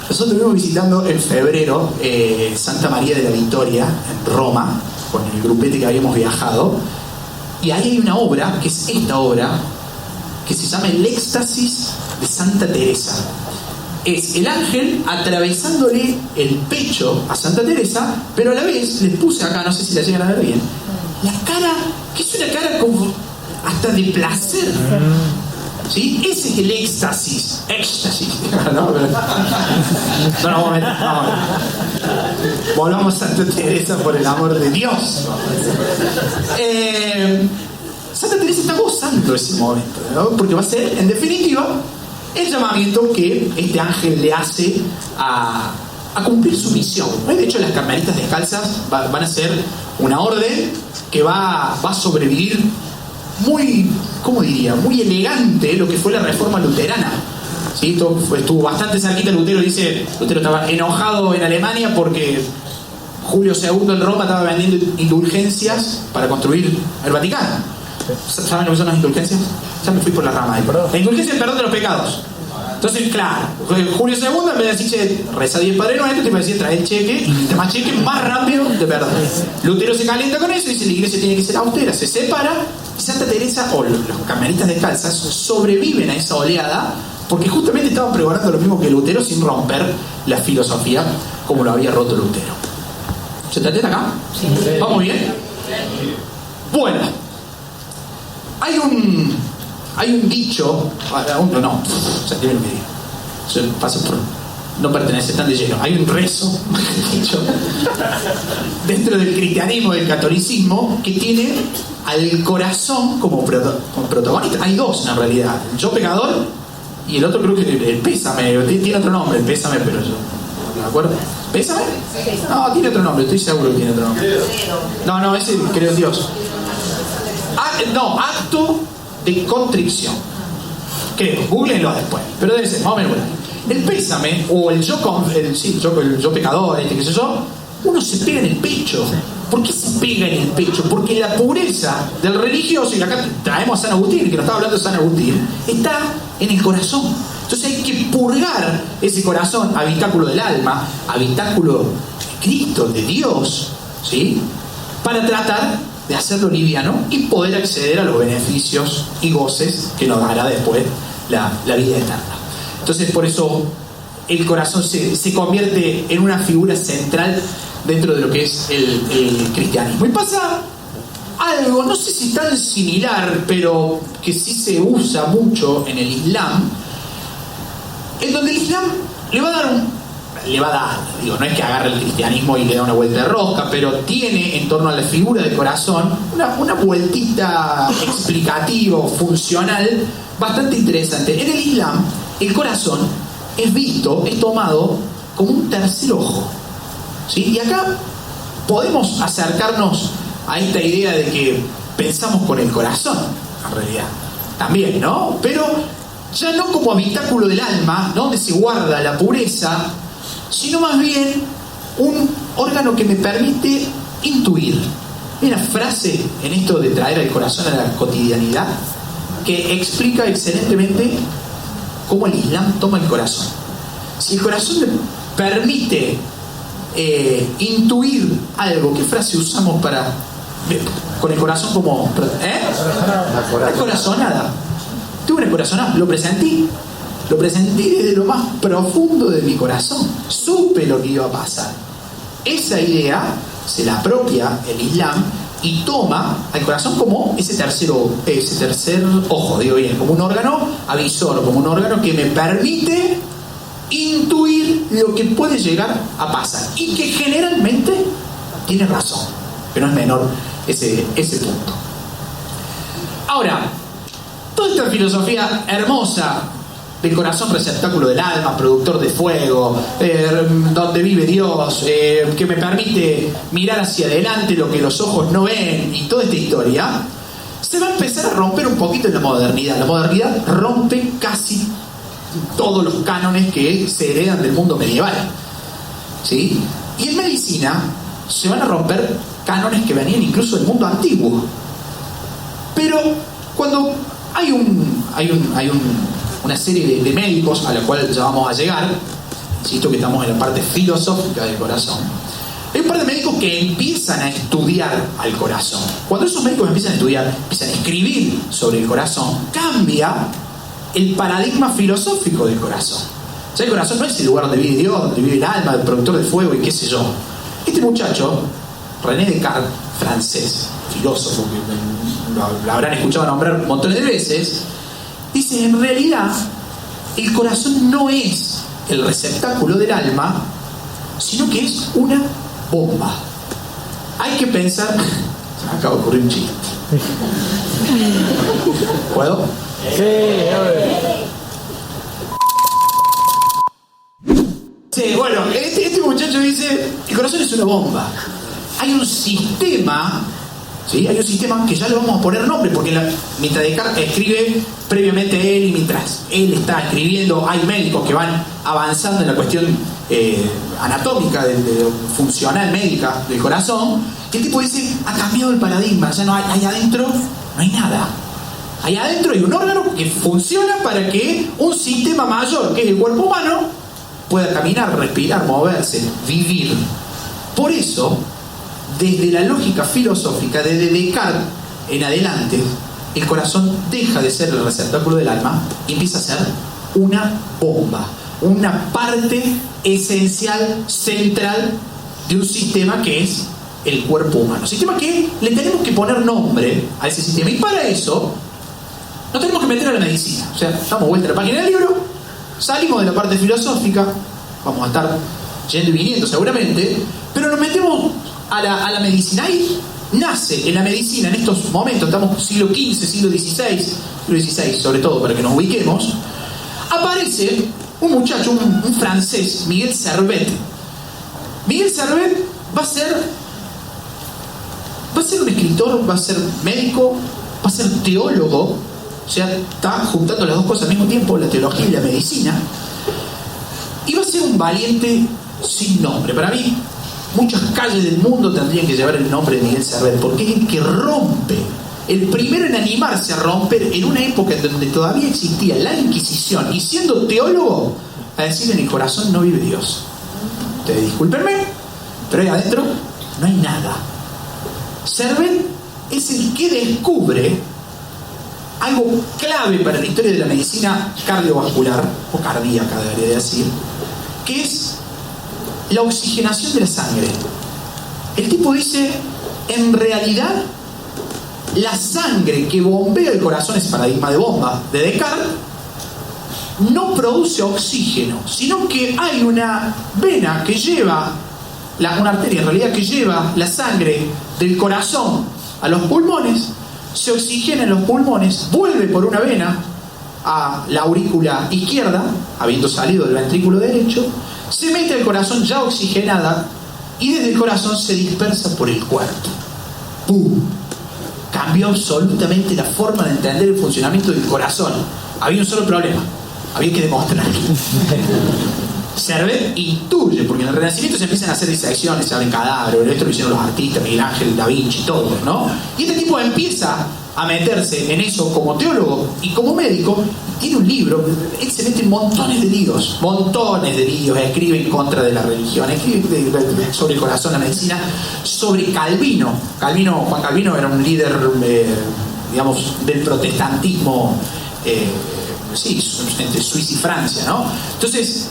Nosotros estuvimos visitando en febrero Santa María de la Victoria en Roma, con el grupete que habíamos viajado, y ahí hay una obra, que es esta obra, que se llama El éxtasis de Santa Teresa. Es el ángel atravesándole el pecho a Santa Teresa, pero a la vez les puse acá, no sé si la llegan a ver bien, la cara, que es una cara como hasta de placer, ¿sí? Ese es el éxtasis. No, vamos a ver. Volvamos a Santa Teresa, por el amor de Dios. Santa Teresa está gozando ese momento, ¿no? Porque va a ser, en definitiva, el llamamiento que este ángel le hace a cumplir su misión. De hecho, las Carmelitas Descalzas van a ser una orden que va a sobrevivir muy, ¿cómo diría? Muy elegante lo que fue la reforma luterana. ¿Sí? Estuvo bastante cerquita. Lutero estaba enojado en Alemania porque Julio II en Roma estaba vendiendo indulgencias para construir el Vaticano. ¿Saben lo que son las indulgencias? Ya me fui por la rama ahí. La indulgencia es el perdón de los pecados. Entonces, claro, Julio II, en vez de decir, che, reza 10 Padre Nuestro, te va a decir, trae el cheque, y más cheque, más rápido te perdón. Lutero se calienta con eso y dice, la iglesia tiene que ser austera, se separa, y Santa Teresa, o los Carmelitas Descalzas, sobreviven a esa oleada, porque justamente estaban pregonando lo mismo que Lutero sin romper la filosofía como lo había roto Lutero. ¿Se te atiende acá? Sí. ¿Vamos bien? Bueno. Hay un dicho, no, se entiende lo que digo. Yo paso por no pertenece tan de lleno. Hay un rezo, dicho, dentro del cristianismo, del catolicismo, que tiene al corazón como protagonista. Hay dos en realidad, el yo pecador y el otro creo que el pésame, tiene otro nombre, el pésame, pero yo no me acuerdo. ¿Pésame? No, tiene otro nombre, estoy seguro que tiene otro nombre. No, ese creo en Dios. Acto de contrición. Creo, googleenlo después, pero debe ser más o menos bueno. El pésame, o el yo pecador, qué sé yo, uno se pega en el pecho. ¿Por qué se pega en el pecho? Porque la pureza del religioso, y acá traemos a San Agustín, que nos estaba hablando de San Agustín, está en el corazón. Entonces hay que purgar ese corazón, habitáculo del alma, habitáculo de Cristo, de Dios, ¿sí? Para tratar de hacerlo liviano y poder acceder a los beneficios y goces que nos dará después la vida eterna. Entonces, por eso el corazón se convierte en una figura central dentro de lo que es el cristianismo. Y pasa algo, no sé si tan similar, pero que sí se usa mucho en el Islam, en donde el Islam le va a dar, no es que agarre el cristianismo y le da una vuelta de rosca, pero tiene en torno a la figura del corazón una vueltita explicativa, funcional, bastante interesante. En el Islam, el corazón es tomado como un tercer ojo. ¿sí? Y acá podemos acercarnos a esta idea de que pensamos con el corazón, en realidad, también, ¿no? Pero ya no como habitáculo del alma, ¿no?, donde se guarda la pureza, sino más bien un órgano que me permite intuir. Hay una frase en esto de traer el corazón a la cotidianidad que explica excelentemente cómo el Islam toma el corazón. Si el corazón me permite intuir algo, ¿qué frase usamos para con el corazón como la corazonada? Tuve una corazonada, lo presentí desde lo más profundo de mi corazón, supe lo que iba a pasar. Esa idea se la apropia el Islam y toma al corazón como ese tercer ojo, digo bien, como un órgano avisor, como un órgano que me permite intuir lo que puede llegar a pasar y que generalmente tiene razón, que no es menor ese punto. Ahora, toda esta filosofía hermosa del corazón receptáculo del alma, productor de fuego, donde vive Dios, que me permite mirar hacia adelante lo que los ojos no ven, y toda esta historia se va a empezar a romper un poquito en la modernidad. La modernidad rompe casi todos los cánones que se heredan del mundo medieval, ¿sí? Y en medicina se van a romper cánones que venían incluso del mundo antiguo. Pero cuando hay una serie de médicos a la cual ya vamos a llegar, insisto que estamos en la parte filosófica del corazón, hay un par de médicos que empiezan a estudiar al corazón. Cuando esos médicos empiezan a estudiar, empiezan a escribir sobre el corazón, cambia el paradigma filosófico del corazón. O sea, el corazón no es el lugar donde vive Dios, donde vive el alma, el productor de fuego y qué sé yo. Este muchacho, René Descartes, francés, filósofo, que lo habrán escuchado nombrar un montón de veces, dice, en realidad, el corazón no es el receptáculo del alma, sino que es una bomba. Hay que pensar... Se me acaba de ocurrir un chiste. ¿Puedo? Sí, a ver. Sí, bueno, este muchacho dice, el corazón es una bomba. Hay un sistema, ¿sí? Hay un sistema que ya le vamos a poner nombre, porque mientras Descartes escribe previamente él y mientras él está escribiendo, hay médicos que van avanzando en la cuestión anatómica, funcional médica del corazón, y el tipo dice, ha cambiado el paradigma, ya no hay, ahí adentro no hay nada. Ahí adentro hay un órgano que funciona para que un sistema mayor, que es el cuerpo humano, pueda caminar, respirar, moverse, vivir. Por eso, desde la lógica filosófica, desde Descartes en adelante, el corazón deja de ser el receptáculo del alma y empieza a ser una bomba, una parte esencial, central de un sistema que es el cuerpo humano. Sistema que le tenemos que poner nombre a ese sistema, y para eso no tenemos que meter a la medicina. O sea, damos vuelta a la página del libro, salimos de la parte filosófica, vamos a estar yendo y viniendo seguramente, pero nos metemos a la medicina. Ahí nace en la medicina, en estos momentos, estamos siglo XV, siglo XVI sobre todo, para que nos ubiquemos, aparece un muchacho, un francés, Miguel Servet. Miguel Servet va a ser un escritor, va a ser médico, va a ser teólogo. O sea, está juntando las dos cosas al mismo tiempo, la teología y la medicina. Y va a ser un valiente sin nombre. Para mí, muchas calles del mundo tendrían que llevar el nombre de Miguel Servet, porque es el que rompe, el primero en animarse a romper en una época en donde todavía existía la Inquisición, y siendo teólogo, a decir, en el corazón no vive Dios. Ustedes discúlpenme, pero ahí adentro no hay nada. Servet es el que descubre algo clave para la historia de la medicina cardiovascular, o cardíaca debería decir, que es la oxigenación de la sangre. El tipo dice, en realidad, la sangre que bombea el corazón, es paradigma de bomba de Descartes, no produce oxígeno, sino que hay una vena que lleva, una arteria en realidad, que lleva la sangre del corazón a los pulmones, se oxigena en los pulmones, vuelve por una vena a la aurícula izquierda, habiendo salido del ventrículo derecho, se mete al corazón ya oxigenada y desde el corazón se dispersa por el cuerpo. ¡Pum! Cambió absolutamente la forma de entender el funcionamiento del corazón. Había un solo problema: había que demostrarlo. Servet intuye, porque en el Renacimiento se empiezan a hacer disecciones, se abren cadáveres, esto lo hicieron los artistas, Miguel Ángel, Da Vinci, todos, ¿no? Y este tipo empieza a meterse en eso como teólogo y como médico, y tiene un libro. Él se mete en montones de líos, escribe en contra de la religión, escribe sobre el corazón, la medicina, sobre Calvino. Juan Calvino era un líder, digamos, del protestantismo, entre Suiza y Francia, ¿no? Entonces,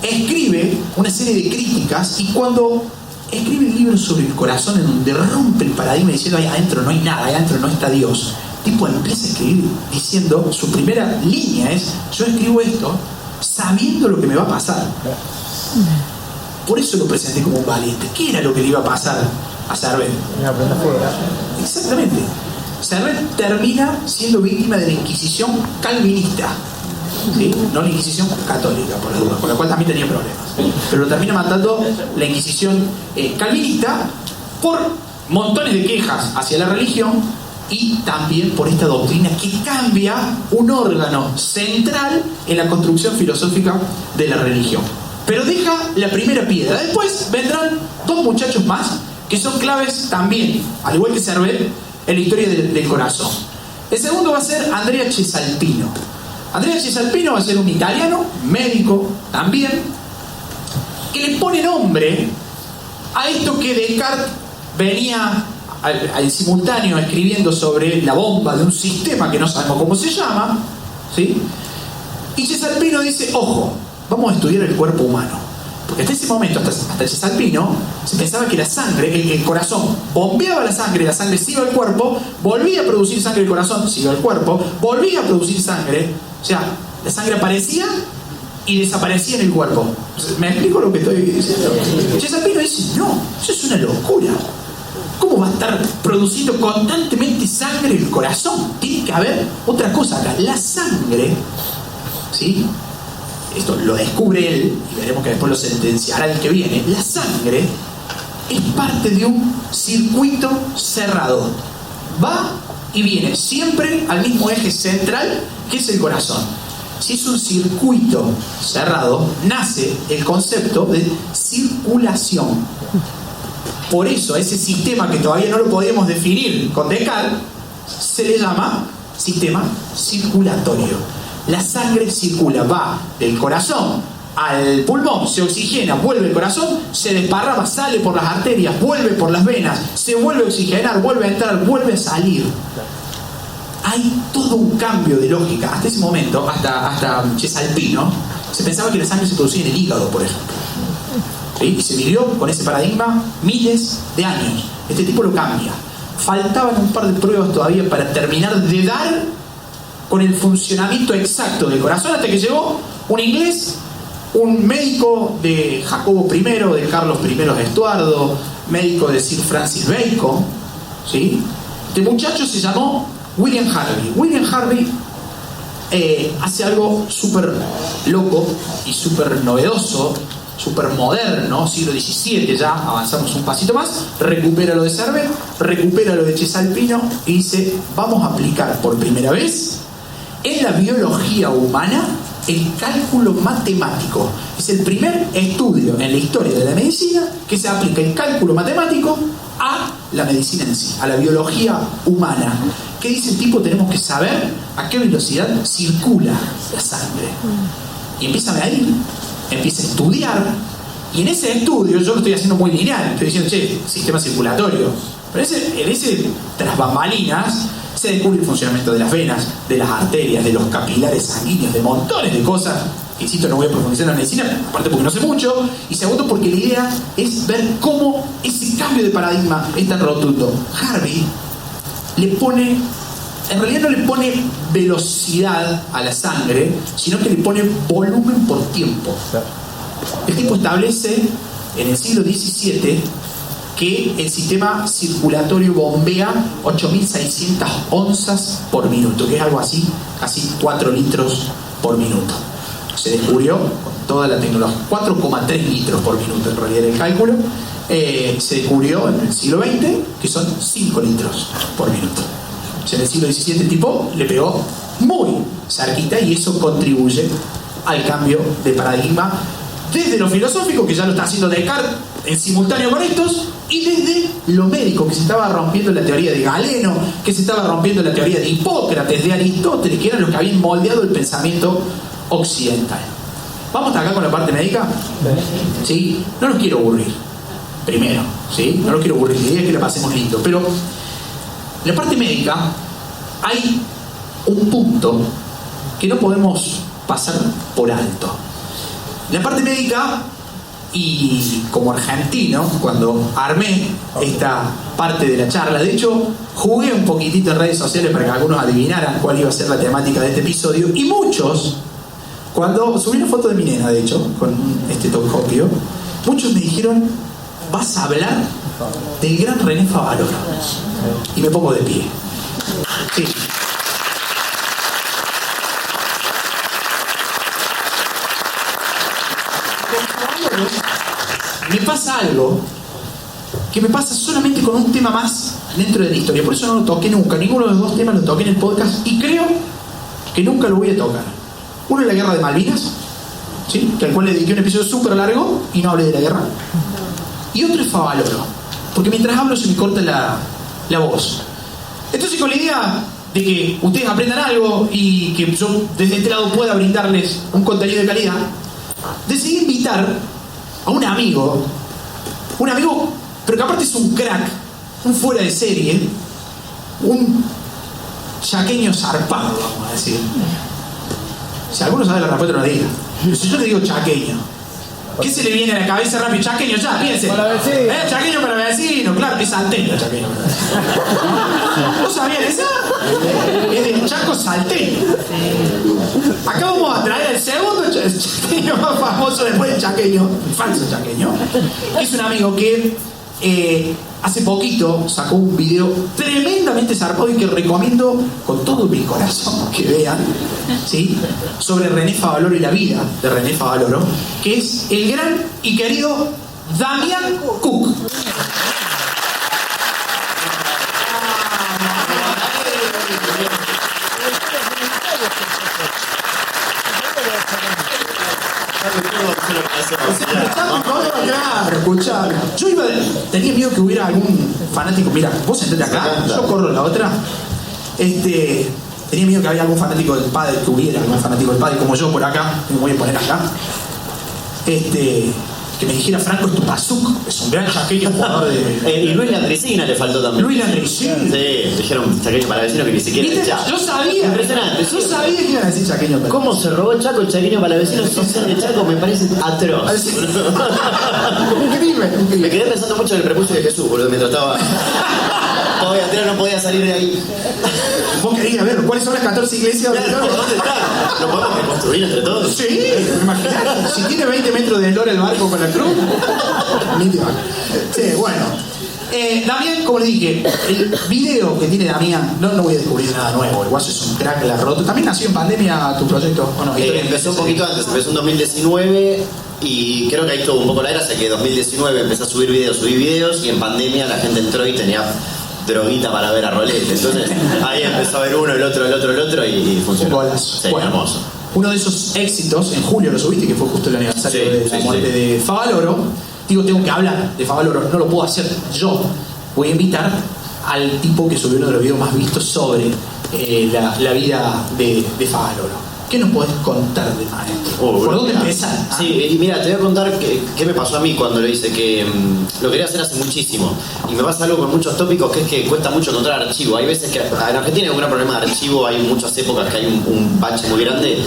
escribe una serie de críticas, y cuando escribe el libro sobre el corazón, en donde rompe el paradigma diciendo ahí adentro no hay nada, ahí adentro no está Dios, el tipo empieza a escribir diciendo, su primera línea es: yo escribo esto sabiendo lo que me va a pasar. Por eso lo presenté como un valiente. ¿Qué era lo que le iba a pasar a Servet? Exactamente. Servet termina siendo víctima de la Inquisición calvinista. ¿Sí? No la Inquisición católica, por la duda, con la cual también tenía problemas, pero lo termina matando la Inquisición calvinista por montones de quejas hacia la religión, y también por esta doctrina que cambia un órgano central en la construcción filosófica de la religión. Pero deja la primera piedra. Después vendrán dos muchachos más que son claves también, al igual que Servet, en la historia del corazón. El segundo va a ser Andrea Cesalpino. Andrea Cesalpino va a ser un italiano, médico también, que le pone nombre a esto que Descartes venía al simultáneo escribiendo sobre la bomba de un sistema que no sabemos cómo se llama, ¿sí? Y Cesalpino dice: ojo, vamos a estudiar el cuerpo humano. Porque hasta ese momento, hasta Cesalpino, se pensaba que la sangre, el corazón bombeaba la sangre se iba al cuerpo, volvía a producir sangre el corazón, se iba al cuerpo, volvía a producir sangre. O sea, la sangre aparecía y desaparecía en el cuerpo. ¿Me explico lo que estoy diciendo? Cesalpino dice: no, eso es una locura. ¿Cómo va a estar produciendo constantemente sangre el corazón? Tiene que haber otra cosa acá. La sangre, ¿sí? Esto lo descubre él, y veremos que después lo sentenciará el que viene. La sangre es parte de un circuito cerrado. Va y viene siempre al mismo eje central, que es el corazón. Si es un circuito cerrado, nace el concepto de circulación. Por eso a ese sistema, que todavía no lo podíamos definir con Descartes, se le llama sistema circulatorio. La sangre circula, va del corazón al pulmón, se oxigena, vuelve al corazón, se desparrama, sale por las arterias, vuelve por las venas, se vuelve a oxigenar, vuelve a entrar, vuelve a salir. Hay todo un cambio de lógica. Hasta ese momento, hasta Cesalpino, se pensaba que la sangre se producía en el hígado, por ejemplo. ¿Sí? Y se vivió con ese paradigma miles de años. Este tipo lo cambia. Faltaban un par de pruebas todavía para terminar de dar con el funcionamiento exacto del corazón, hasta que llegó un inglés, un médico de Jacobo I, de Carlos I de Estuardo, médico de Sir Francis Bacon, ¿sí? Este muchacho se llamó William Harvey. William Harvey hace algo súper loco y súper novedoso, súper moderno, siglo XVII, ya avanzamos un pasito más. Recupera lo de Servet, recupera lo de Cesalpino y dice: vamos a aplicar por primera vez en la biología humana el cálculo matemático. Es el primer estudio en la historia de la medicina que se aplica el cálculo matemático a la medicina en sí, a la biología humana. ¿Qué dice el tipo? Tenemos que saber a qué velocidad circula la sangre. Y empieza a medir, empieza a estudiar, y en ese estudio, yo lo estoy haciendo muy lineal, estoy diciendo: che, sistema circulatorio. Pero en ese tras bambalinas se descubre el funcionamiento de las venas, de las arterias, de los capilares sanguíneos, de montones de cosas que, insisto, no voy a profundizar en la medicina, aparte porque no sé mucho, y segundo porque la idea es ver cómo ese cambio de paradigma es tan rotundo. Harvey le pone, en realidad no le pone velocidad a la sangre, sino que le pone volumen por tiempo. El tipo establece en el siglo XVII que el sistema circulatorio bombea 8.600 onzas por minuto, que es algo así, casi 4 litros por minuto. se descubrió con toda la tecnología, 4,3 litros por minuto en realidad era el cálculo, se descubrió en el siglo XX que son 5 litros por minuto. O sea, en el siglo XVII el tipo le pegó muy cerquita y eso contribuye al cambio de paradigma desde lo filosófico, que ya lo está haciendo Descartes en simultáneo con estos, y desde lo médico, que se estaba rompiendo la teoría de Galeno, que se estaba rompiendo la teoría de Hipócrates, de Aristóteles, que eran los que habían moldeado el pensamiento occidental. ¿Vamos hasta acá con la parte médica? ¿Sí? No los quiero aburrir. Primero, ¿sí? No los quiero aburrir, la idea es que la pasemos lindo. Pero en la parte médica hay un punto que no podemos pasar por alto. En la parte médica, y como argentino, cuando armé esta parte de la charla, de hecho, jugué un poquitito en redes sociales para que algunos adivinaran cuál iba a ser la temática de este episodio, y muchos, cuando subí una foto de mi nena, de hecho, con este estetoscopio, muchos me dijeron, vas a hablar del gran René Favaloro. Y me pongo de pie. Sí. Me pasa algo que me pasa solamente con un tema más dentro de la historia. Por eso no lo toqué nunca. Ninguno de los dos temas lo toqué en el podcast y creo que nunca lo voy a tocar. Uno es la guerra de Malvinas, ¿sí? Que al cual le dediqué un episodio súper largo y no hablé de la guerra. Y otro es Favaloro, porque mientras hablo se me corta la voz. Entonces, con la idea de que ustedes aprendan algo y que yo desde este lado pueda brindarles un contenido de calidad, decidí invitar a un amigo, pero que aparte es un crack, un fuera de serie, un chaqueño zarpado, vamos a decir. Si alguno sabe la respuesta, no la diga. Pero si yo le digo chaqueño, ¿qué se le viene a la cabeza rápido? Chaqueño ya, piense. Chaqueño para vecino, claro, es salteño chaqueño. ¿No sabían esa? Es del Chaco salteño. Acá vamos a traer el segundo chaqueño más famoso después del chaqueño, falso chaqueño, que es un amigo que hace poquito sacó un video tremendamente zarpado y que recomiendo con todo mi corazón que vean, ¿sí? Sobre René Favaloro y la vida de René Favaloro, que es el gran y querido Damián Cook. Escuchá, yo tenía miedo que hubiera algún fanático. Mira, vos sentate acá, yo corro la otra. Tenía miedo que había algún fanático del pádel, que hubiera algún fanático del pádel como yo por acá. Me voy a poner acá. Que me dijera Franco Estupazuk, es un gran chaqueño jugador de... y Luis Landricina le faltó también. Luis Landricina. Sí, dijeron chaqueño palavecino que ni siquiera el Chaco. Yo sabía. Impresionante. Yo sabía que iban a decir chaqueño. ¿Cómo se robó Chaco el chaqueño palavecino sin ser de Chaco? Me parece atroz. Un crimen. Me quedé pensando mucho en el prepucio de Jesús, boludo, mientras estaba... Todavía Andrea no podía salir de ahí. Vos querías ver cuáles son las 14 iglesias. Claro, ¿dónde está? ¿Lo podemos reconstruir entre todos? Sí, imagínate. Si tiene 20 metros de eslora el barco con la cruz. Sí, bueno. Damián, como le dije, el video que tiene Damián, no voy a descubrir nada nuevo. El guaso es un crack, la roto. ¿También nació en pandemia tu proyecto? ¿O no? Empezó un poquito antes, empezó en 2019 y creo que ahí estuvo un poco la era, hasta que en 2019 empecé a subí videos y en pandemia la gente entró y tenía droguita para ver a rolete. Entonces ahí empezó a ver uno, el otro y funcionó. Sí, bueno, hermoso. Uno de esos éxitos, en julio lo subiste, que fue justo el aniversario de la muerte de Favaloro. Digo, tengo que hablar de Favaloro, no lo puedo hacer yo. Voy a invitar al tipo que subió uno de los videos más vistos sobre la vida de Favaloro. ¿Qué nos podés contar de maestro? ¿Por dónde empezar? Sí, y mira, te voy a contar qué me pasó a mí cuando lo hice, que lo quería hacer hace muchísimo. Y me pasa algo con muchos tópicos, que es que cuesta mucho encontrar archivo. Hay veces que en Argentina hay algún problema de archivo, hay muchas épocas que hay un bache muy grande.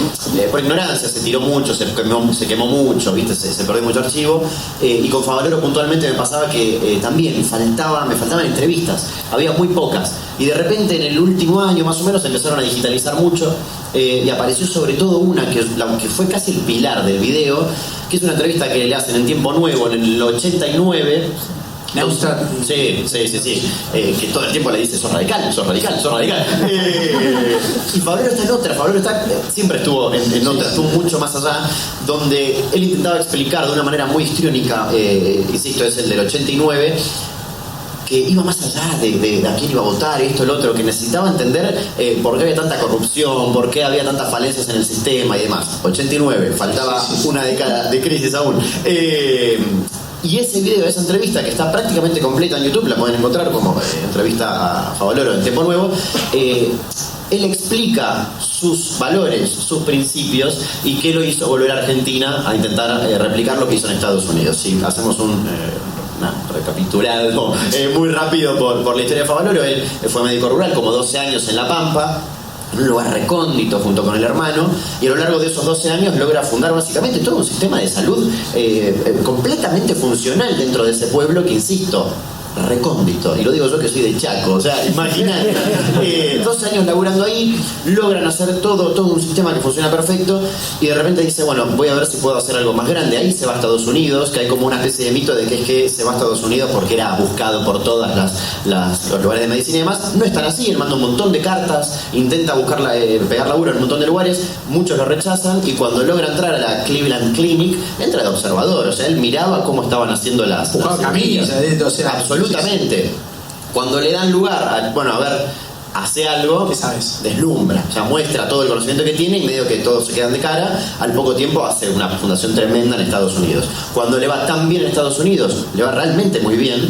Por ignorancia se tiró mucho, se quemó mucho, ¿viste? Se perdió mucho archivo. Y con Favaloro puntualmente me pasaba que también me faltaban entrevistas. Había muy pocas. Y de repente en el último año más o menos empezaron a digitalizar mucho. Y apareció sobre todo una que fue casi el pilar del video, que es una entrevista que le hacen en Tiempo Nuevo en el 89 Neustadt. Sí. Que todo el tiempo le dice, sos radical. Y Favaloro está en otra. Favaloro siempre estuvo en otra, estuvo mucho más allá, donde él intentaba explicar de una manera muy histriónica, insisto, es el del 89, que iba más allá de a quién iba a votar, esto, el otro, que necesitaba entender por qué había tanta corrupción, por qué había tantas falencias en el sistema y demás. 89, faltaba una década de crisis aún. Y ese video, esa entrevista, que está prácticamente completa en YouTube, la pueden encontrar como entrevista a Favaloro en Tiempo Nuevo, él explica sus valores, sus principios y qué lo hizo volver a Argentina a intentar replicar lo que hizo en Estados Unidos. Si hacemos un recapitulado muy rápido por la historia de Favaloro, él fue médico rural como 12 años en La Pampa, en un lugar recóndito junto con el hermano, y a lo largo de esos 12 años logra fundar básicamente todo un sistema de salud completamente funcional dentro de ese pueblo que, insisto, recóndito, y lo digo yo que soy de Chaco, o sea, imagínate, 2 años laburando ahí, logran hacer todo un sistema que funciona perfecto, y de repente dice, bueno, voy a ver si puedo hacer algo más grande. Ahí se va a Estados Unidos, que hay como una especie de mito de que es que se va a Estados Unidos porque era buscado por todas los lugares de medicina y demás. No es tan así, él manda un montón de cartas, intenta pegar laburo en un montón de lugares, muchos lo rechazan, y cuando logra entrar a la Cleveland Clinic, entra de observador, o sea, él miraba cómo estaban haciendo las camillas, o sea, absolutamente. Cuando le dan lugar a ver, hace algo, ¿qué sabes? Deslumbra, o sea, muestra todo el conocimiento que tiene y medio que todos se quedan de cara. Al poco tiempo hace una fundación tremenda en Estados Unidos. Cuando le va tan bien en Estados Unidos, le va realmente muy bien,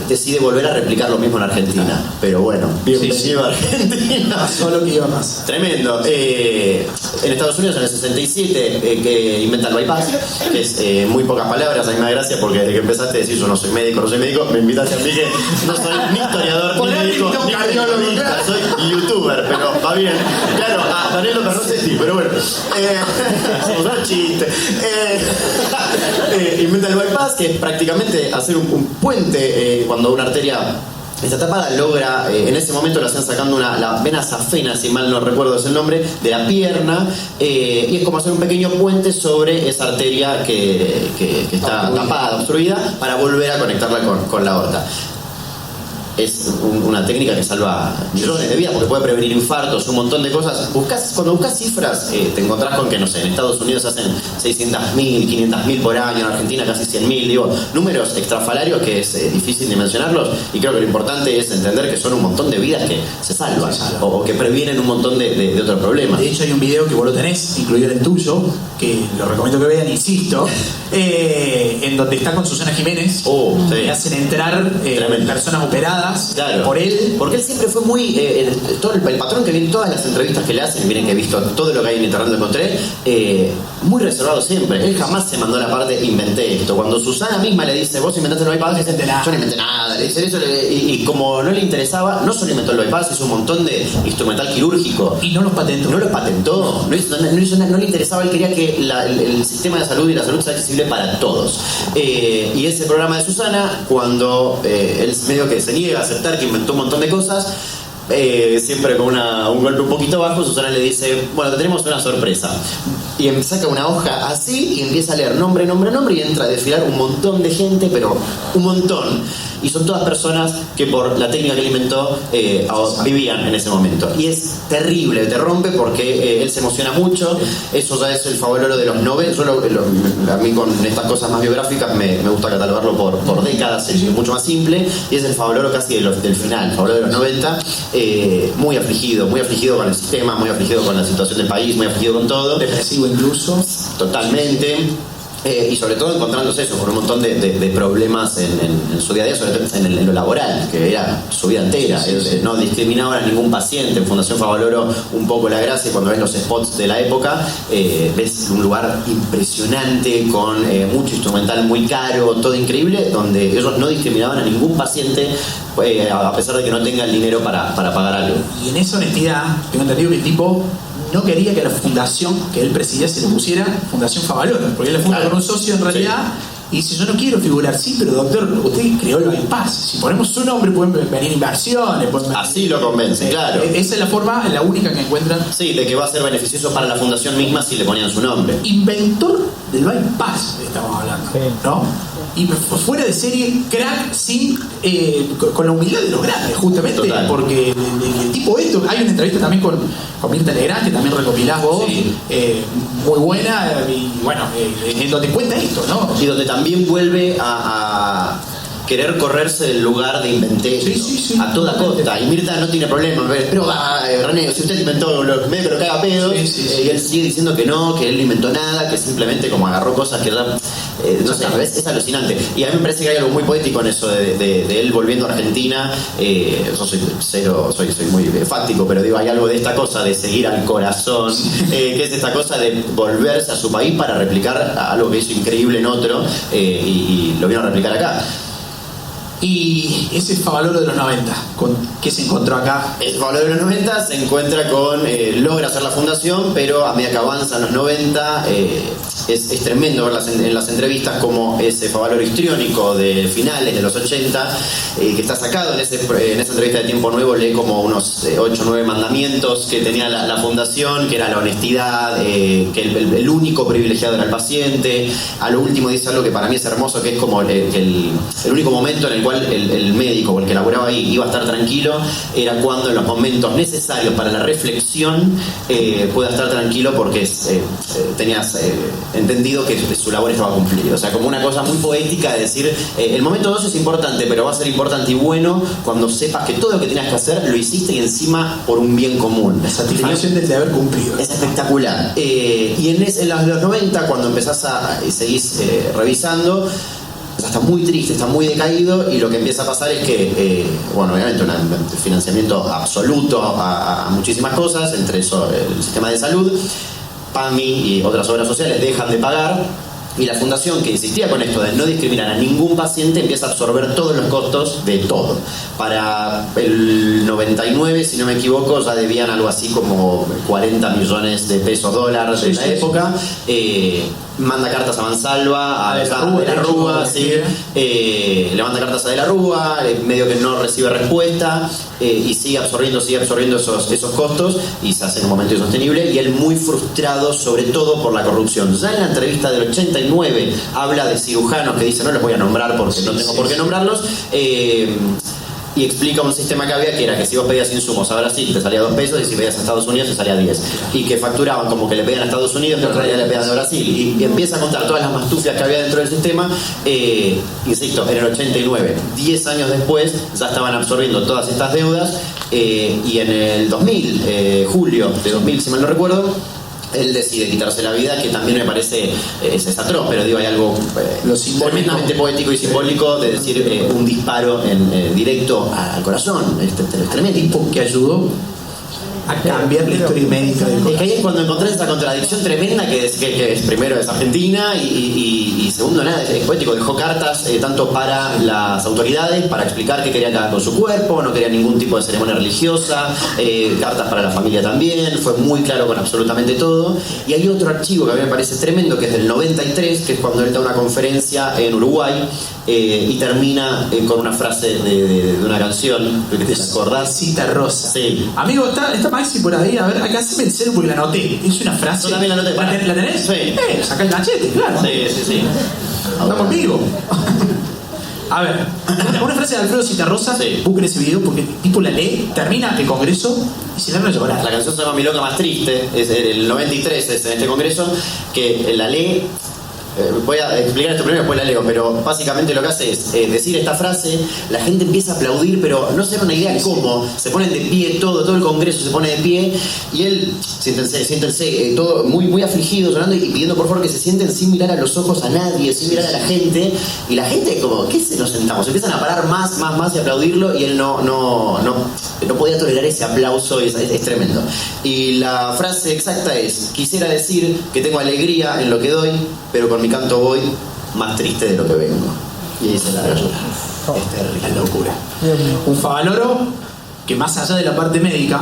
decide volver a replicar lo mismo en Argentina. Pero bueno, bienvenido a Argentina. Solo que iba más. Tremendo. En Estados Unidos, en el 67, que inventa el bypass, que es muy pocas palabras. A mí me da gracia porque desde que empezaste a decir yo no soy médico, me invitaste a mí que no soy ni historiador, ni médico, ni cardiólogo, soy youtuber, pero va bien. Claro, a Daniel López no sé si, pero bueno. Somos un chiste. Inventa el bypass, que es prácticamente hacer un puente cuando una arteria está tapada, logra, en ese momento lo hacían sacando la vena safena, si mal no recuerdo es el nombre, de la pierna, y es como hacer un pequeño puente sobre esa arteria que está tapada, obstruida, para volver a conectarla con la aorta. Es una técnica que salva millones de vidas porque puede prevenir infartos, un montón de cosas. Cuando buscas cifras, te encontrás con que, no sé, en Estados Unidos hacen 600.000, 500.000 por año, en Argentina casi 100.000, digo, números extrafalarios que es difícil de mencionarlos, y creo que lo importante es entender que son un montón de vidas que se salvan o que previenen un montón de otros problemas. De hecho hay un video que vos lo tenés, incluido el tuyo, que lo recomiendo que vean, insisto, en donde está con Susana Jiménez, que hacen entrar personas operadas. Claro. Por él, porque él siempre fue muy todo el patrón que viene, todas las entrevistas que le hacen, miren que he visto todo lo que hay en internet, lo encontré, muy reservado siempre. Él jamás se mandó la parte inventé esto. Cuando Susana misma le dice vos inventaste el bypass, yo no inventé nada, le dice eso, y como no le interesaba, no solo inventó el bypass, hizo un montón de instrumental quirúrgico y no los patentó, no le interesaba. Él quería que el sistema de salud y la salud sea accesible para todos, y ese programa de Susana, cuando él medio que se niega a aceptar que inventó un montón de cosas, siempre con un golpe un poquito bajo, Susana le dice, bueno, te tenemos una sorpresa, y saca una hoja así y empieza a leer nombre, y entra a desfilar un montón de gente, pero un montón, y son todas personas que por la técnica que él inventó vivían en ese momento, y es terrible, te rompe porque él se emociona mucho. Eso ya es el Favaloro de los 90. A mí con estas cosas más biográficas me gusta catalogarlo por décadas, es mucho más simple, y es el Favaloro casi del final, el Favaloro de los 90, muy afligido con el sistema, muy afligido con la situación del país, muy afligido con todo, depresivo incluso, totalmente. Y sobre todo encontrándose eso con un montón de problemas en su día a día, sobre todo en lo laboral, que era su vida entera. No discriminaba a ningún paciente. En Fundación Favaloro, un poco la gracia, cuando ves los spots de la época, ves un lugar impresionante con mucho instrumental muy caro, todo increíble, donde ellos no discriminaban a ningún paciente, a pesar de que no tengan dinero para pagar algo. Y en esa honestidad, tengo entendido que el tipo no quería que la fundación que él presidía se le pusiera Fundación Favaloro, porque él la funda con un socio en realidad, y dice, yo no quiero figurar, sí, pero doctor, usted creó el bypass, si ponemos su nombre pueden venir inversiones, así lo convence, claro. Esa es la forma, la única que encuentran. Sí, de que va a ser beneficioso para la fundación misma si le ponían su nombre. Inventor del bypass estamos hablando, ¿no? y fuera de serie, crack, sin con la humildad de los grandes, justamente. Total. Porque el tipo esto, hay una entrevista también con Mirta Legrand, que también recopilás vos, Sí. muy buena, y bueno, en donde cuenta esto, ¿no? Y donde también vuelve a querer correrse del lugar de inventé Sí. a toda costa. Y Mirta no tiene problema, pero René, si usted inventó medio que lo caga pedo, Sí. y él sigue diciendo que no, que él no inventó nada, que simplemente como agarró cosas que ya, no sé, es alucinante. Y a mí me parece que hay algo muy poético en eso de él volviendo a Argentina. Yo soy cero, soy muy fáctico, pero digo, hay algo de esta cosa de seguir al corazón, que es esta cosa de volverse a su país para replicar algo que hizo increíble en otro, y lo vino a replicar acá. Y ese Favaloro de los 90, ¿qué se encontró acá? El Favaloro de los 90 se encuentra con, logra hacer la fundación, pero a medida que avanzan los 90, es tremendo ver en las entrevistas como ese Favaloro histriónico de finales de los 80, que está sacado en esa entrevista de Tiempo Nuevo, lee como unos 8 o 9 mandamientos que tenía la fundación, que era la honestidad, que el único privilegiado era el paciente. A lo último dice algo que para mí es hermoso, que es como el único momento en el cual el médico o el que laburaba ahí iba a estar tranquilo, era cuando en los momentos necesarios para la reflexión pueda estar tranquilo, porque tenías entendido que su labor estaba cumplida. O sea, como una cosa muy poética de decir, el momento 2 es importante, pero va a ser importante y bueno cuando sepas que todo lo que tenías que hacer lo hiciste, y encima por un bien común. La satisfacción del de haber cumplido. Es espectacular. Y en los 90, cuando empezás y seguís revisando, ya está muy triste, está muy decaído, y lo que empieza a pasar es que, obviamente un financiamiento absoluto a muchísimas cosas, entre eso el sistema de salud, PAMI y otras obras sociales dejan de pagar, y la fundación, que insistía con esto de no discriminar a ningún paciente, empieza a absorber todos los costos de todo. Para el 99, si no me equivoco, ya debían algo así como 40 millones de pesos dólares de la época. Manda cartas a Mansalva, a De la Rúa, sí. Le manda cartas a De la Rúa, medio que no recibe respuesta, y sigue absorbiendo esos costos, y se hace en un momento insostenible, y él muy frustrado, sobre todo por la corrupción. Ya en la entrevista del 89 habla de cirujanos que dice, no los voy a nombrar porque no tengo por qué nombrarlos, y explica un sistema que había, que era que si vos pedías insumos a Brasil te salía 2 pesos, y si pedías a Estados Unidos te salía 10, y que facturaban como que le pedían a Estados Unidos, pero en realidad le pedían a Brasil, y empieza a contar todas las mastufias que había dentro del sistema. Insisto, en el 89, 10 años después, ya estaban absorbiendo todas estas deudas, y en el 2000, julio de 2000, si mal no recuerdo, él decide quitarse la vida, que también me parece es atroz, pero digo, hay algo tremendamente poético y simbólico de decir un disparo directo al corazón. Es tremendo. Tipo que ayudó a cambiar la historia médica del Es que corazón. ahí es cuando encontré esa contradicción tremenda, que es primero es Argentina, y segundo nada, es poético. Dejó cartas tanto para las autoridades para explicar qué quería que haga con su cuerpo, no quería ningún tipo de ceremonia religiosa, cartas para la familia también, fue muy claro con absolutamente todo. Y hay otro archivo que a mí me parece tremendo, que es del 93, que es cuando él da una conferencia en Uruguay, y termina con una frase de una canción, ¿te acordás? Cita Rosa. Sí. Amigo, está Maxi por ahí. A ver, acá haceme el celu porque la anoté. Es una frase. Yo también la anoté. ¿La tenés? Sí. Saca el machete, claro. Sí. Anda conmigo. A ver, una frase de Alfredo Citarrosa, Sí. busquen ese video porque el tipo la lee, termina el congreso y se larga a llorar. La canción se llama Mi Loca Más Triste, es el 93, es en este congreso, que la lee. Voy a explicar esto primero y después la leo, pero básicamente lo que hace es decir esta frase, la gente empieza a aplaudir, pero no se da una idea de cómo, se ponen de pie, todo el congreso se pone de pie, y él, siéntense, todo muy afligido, llorando y pidiendo por favor que se sienten sin mirar a los ojos a nadie, sin mirar a la gente, y la gente como, ¿qué se nos sentamos? Empiezan a parar más y aplaudirlo, y él no podía tolerar ese aplauso, y es tremendo. Y la frase exacta es, quisiera decir que tengo alegría en lo que doy, pero con mi canto voy más triste de lo que vengo. Y ahí se larga a llorar. Es terrible. La locura. Un Favaloro que, más allá de la parte médica,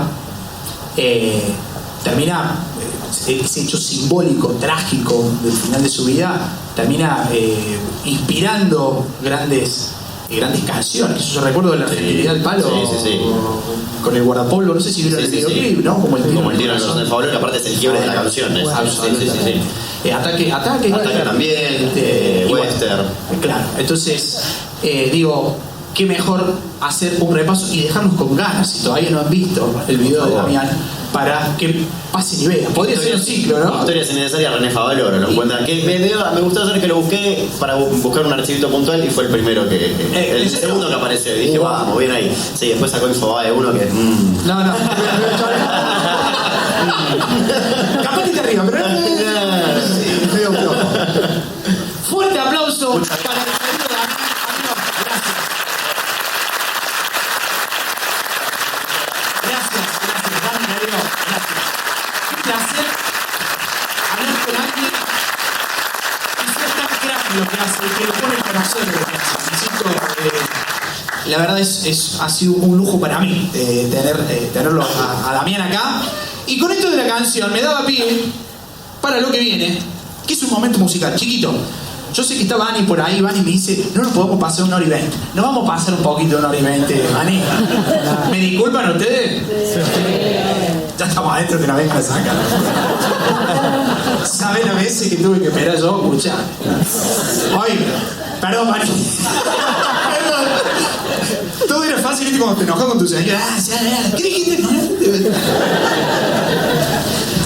termina ese hecho simbólico, trágico del final de su vida, termina inspirando grandes grandes canciones. Yo recuerdo la Argentinidad del Palo con el guardapolvo, no sé si vieron el videoclip, ¿no? Como el tiro en el corazón del Pablo, que aparte es el quiebre de la canción. Ataque también, western. Claro, entonces digo, qué mejor hacer un repaso y dejarnos con ganas, si todavía no han visto el video de Damián, para que pasen y vean. Podría ser un ciclo, ¿no? Historias innecesarias, René Favaloro lo encuentran. Que me gustó hacer que lo busqué para buscar un archivito puntual y fue el primero el segundo que aparece. Dije, vamos, bien ahí. Sí, después sacó Infobae uno que. No. Capaz que te arriba, pero medio flojo. Fuerte aplauso para el pedido de amigos. Gracias, Dani, Darío, gracias. Qué placer hablar con alguien que sea tan crack lo que hace, que le pone el corazón en lo que hace. Insisto, la verdad ha sido un lujo para mí tenerlo a Damián acá. Y con esto de la canción me daba pie para lo que viene, que es un momento musical chiquito. Yo sé que está Vani por ahí, Vani me dice, no nos podemos pasar 1 hora y 20. Nos vamos a pasar un poquito de 1 hora y 20, Vani. ¿Me disculpan ustedes? Sí. Ya estamos adentro que la vengan a sacar. ¿Saben a veces que tuve que esperar yo? Escuchá. Oye, perdón, Vani. Todo era fácil, ¿viste? Cuando te enojas con tu señora. ¿Qué dijiste?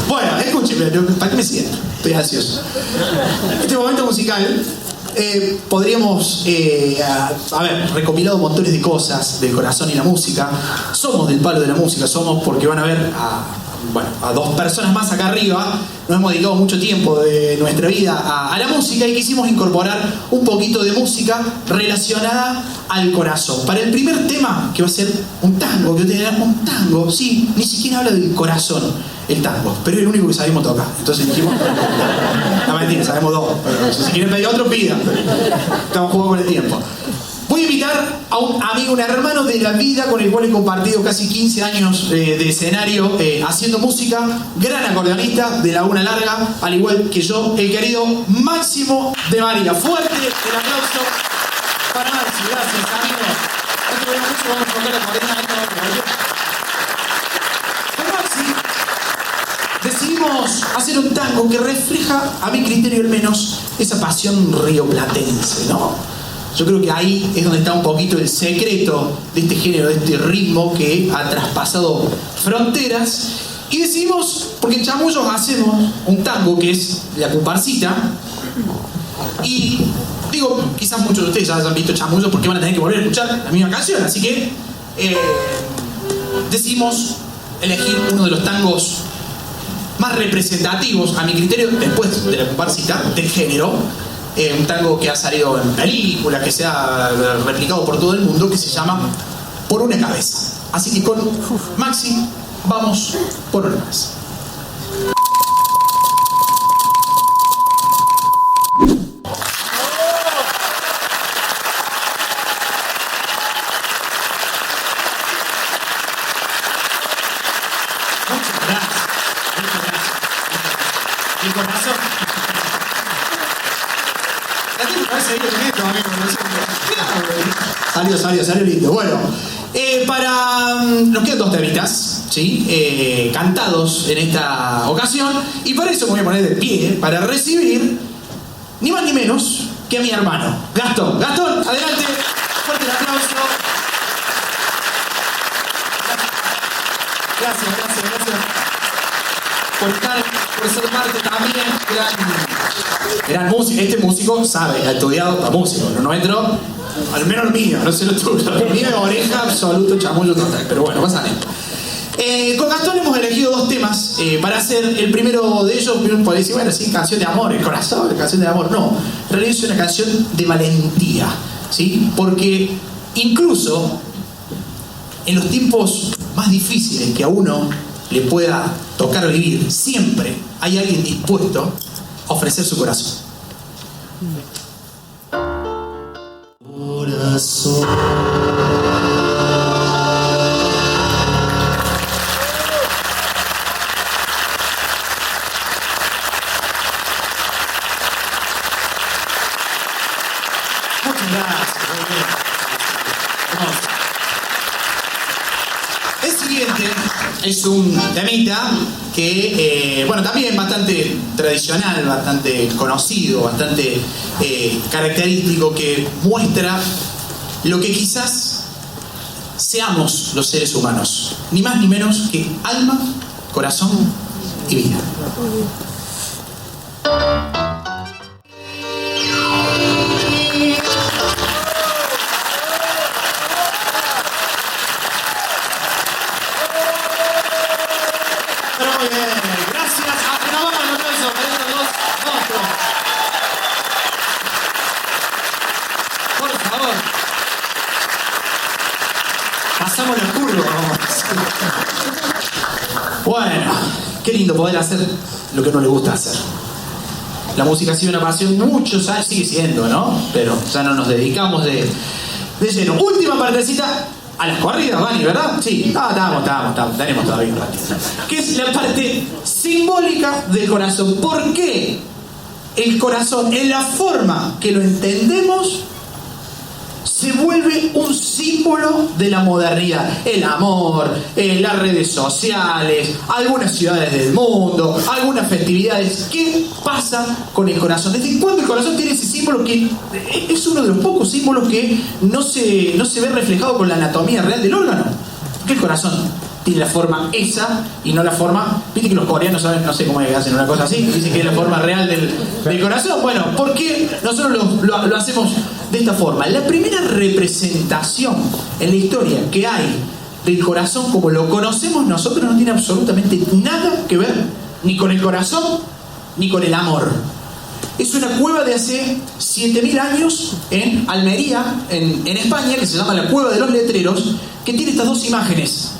Bueno, escúcheme, ¿para qué me siento? Estoy ansioso. Este momento musical podríamos haber recopilado montones de cosas del corazón y la música. Somos del palo de la música, somos porque van a ver a 2 personas más acá arriba. Nos hemos dedicado mucho tiempo de nuestra vida a la música y quisimos incorporar un poquito de música relacionada al corazón. Para el primer tema, que va a ser un tango, sí, ni siquiera habla del corazón, el tango, pero es el único que sabemos tocar. Entonces dijimos, no mentira, sabemos 2, pero si quieren pedir otro, pidan. Estamos jugando con el tiempo. Voy a invitar a un amigo, un hermano de la vida con el cual he compartido casi 15 años de escenario haciendo música, gran acordeonista de Laguna Larga, al igual que yo, el querido Máximo de María. Fuerte el aplauso para Maxi, gracias amigo. No te veo mucho, vamos a tocar la acordeón. Con Maxi decidimos hacer un tango que refleja, a mi criterio al menos, esa pasión rioplatense, ¿no? Yo creo que ahí es donde está un poquito el secreto de este género, de este ritmo que ha traspasado fronteras. Y decidimos, porque en Chamullos hacemos un tango que es la comparsita. Y digo, quizás muchos de ustedes ya hayan visto Chamullos porque van a tener que volver a escuchar la misma canción. Así que decidimos elegir uno de los tangos más representativos, a mi criterio, después de la comparsita, del género. Un tango que ha salido en películas, que se ha replicado por todo el mundo, que se llama Por una cabeza. Así que con Maxi vamos por una cabeza. Muchas gracias. Y con razón. Salió lindo. Bueno, nos quedan 2 temitas, ¿sí? Cantados en esta ocasión. Y para eso me voy a poner de pie para recibir ni más ni menos que a mi hermano, Gastón. Gastón, adelante. Fuerte el aplauso. Gracias. Por ser parte también, gran músico. Este músico sabe, ha estudiado para músico. Lo nuestro, al menos lo mío, no sé lo tuyo. Lo mío es oreja, absoluto, chamullo total. Pero bueno, pasa nada. Con Gastón hemos elegido 2 temas para hacer. El primero de ellos, uno puede decir, bueno, sí, canción de amor, el corazón, canción de amor. No, en realidad es una canción de valentía, ¿sí? Porque incluso en los tiempos más difíciles que a uno le pueda tocar vivir, siempre hay alguien dispuesto a ofrecer su corazón. Corazón. Muchas gracias. es un temita que, bueno, también bastante tradicional, bastante conocido, bastante característico, que muestra lo que quizás seamos los seres humanos, ni más ni menos que alma, corazón y vida. Muy bien, gracias. Nos vamos al aplauso para estos dos monstruos. Por favor. Pasamos los curvos, vamos. Bueno, qué lindo poder hacer lo que no le gusta hacer. La música ha sido una pasión muchos años, sigue siendo, ¿no? Pero ya no nos dedicamos de lleno. Última partecita. A las corridas, Vani, ¿verdad? Sí, estamos, tenemos todavía un ratito. Que es la parte simbólica del corazón. ¿Por qué el corazón, en la forma que lo entendemos, se vuelve un símbolo de la modernidad? El amor, las redes sociales, algunas ciudades del mundo, algunas festividades. ¿Qué pasa con el corazón? ¿Desde cuándo el corazón tiene ese símbolo que es uno de los pocos símbolos que no se ve reflejado con la anatomía real del órgano? Porque el corazón tiene la forma esa y no la forma... Viste que los coreanos saben, no sé cómo es que hacen una cosa así, dicen que es la forma real del corazón. Bueno, ¿por qué nosotros lo hacemos de esta forma? La primera representación en la historia que hay del corazón como lo conocemos nosotros no tiene absolutamente nada que ver ni con el corazón ni con el amor. Es una cueva de hace 7.000 años en Almería, en España, que se llama la Cueva de los Letreros, que tiene estas dos imágenes.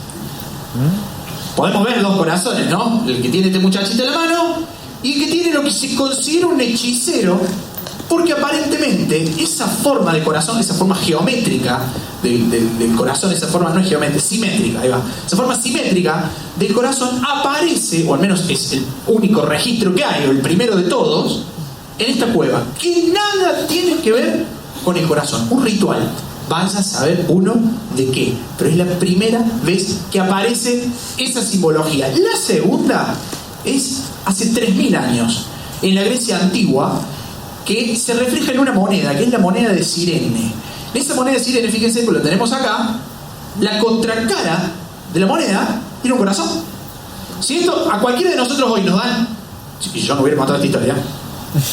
Podemos ver dos corazones, ¿no? El que tiene este muchachito en la mano y el que tiene lo que se considera un hechicero, porque aparentemente esa forma de corazón, esa forma geométrica del corazón, esa forma no es geométrica, simétrica, ahí va. Esa forma simétrica del corazón aparece, o al menos es el único registro que hay, o el primero de todos, en esta cueva, que nada tiene que ver con el corazón. Un ritual. Vaya a saber uno de qué, pero es la primera vez que aparece esa simbología. La segunda es hace 3.000 años, en la Grecia antigua, que se refleja en una moneda, que es la moneda de Cirene. Esa moneda de Cirene, fíjense que lo tenemos acá, la contracara de la moneda tiene un corazón. Si esto a cualquiera de nosotros hoy nos dan, si yo no hubiera contado esta historia,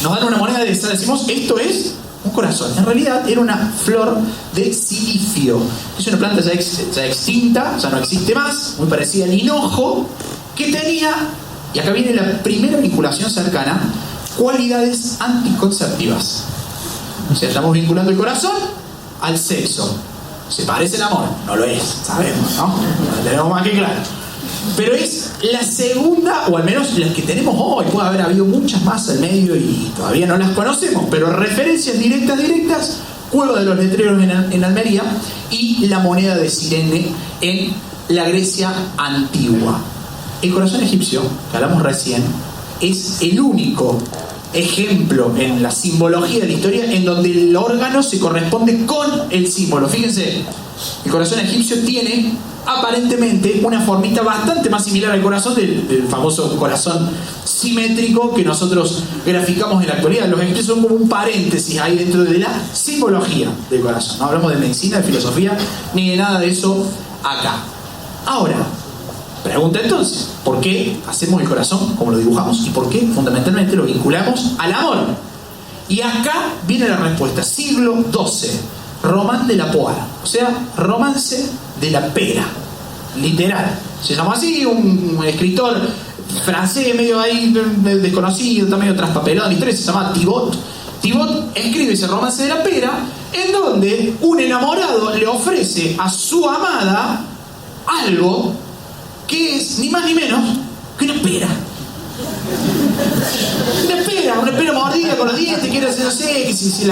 nos dan una moneda de esa, decimos, esto es un corazón. En realidad era una flor de silicio. Es una planta ya extinta, ya no existe más, muy parecida al hinojo, que tenía, y acá viene la primera vinculación cercana, cualidades anticonceptivas. O sea, estamos vinculando el corazón al sexo. ¿Se parece el amor? No lo es, sabemos, ¿no? Lo tenemos más que claro. Pero es la segunda, o al menos las que tenemos hoy. Puede haber habido muchas más al medio y todavía no las conocemos, pero referencias directas, Cueva de los Letreros en Almería y la moneda de Cirene en la Grecia antigua. El corazón egipcio, que hablamos recién, es el único ejemplo en la simbología de la historia en donde el órgano se corresponde con el símbolo. Fíjense, el corazón egipcio tiene aparentemente una formita bastante más similar al corazón del famoso corazón simétrico que nosotros graficamos en la actualidad. Los egipcios son como un paréntesis ahí dentro de la simbología del corazón. No hablamos de medicina, de filosofía, ni de nada de eso acá. Ahora, pregunta entonces, ¿por qué hacemos el corazón como lo dibujamos? ¿Y por qué fundamentalmente lo vinculamos al amor? Y acá viene la respuesta. Siglo XII, Román de la Poire, o sea, romance de la pera, literal. Se llama así, un escritor francés medio ahí desconocido, está medio traspapelado en la historia, se llama Thibaut. Thibaut escribe ese romance de la pera, en donde un enamorado le ofrece a su amada algo que es ni más ni menos que una pera. Una pera mordida con los dientes, quiere decir, no sé, que si se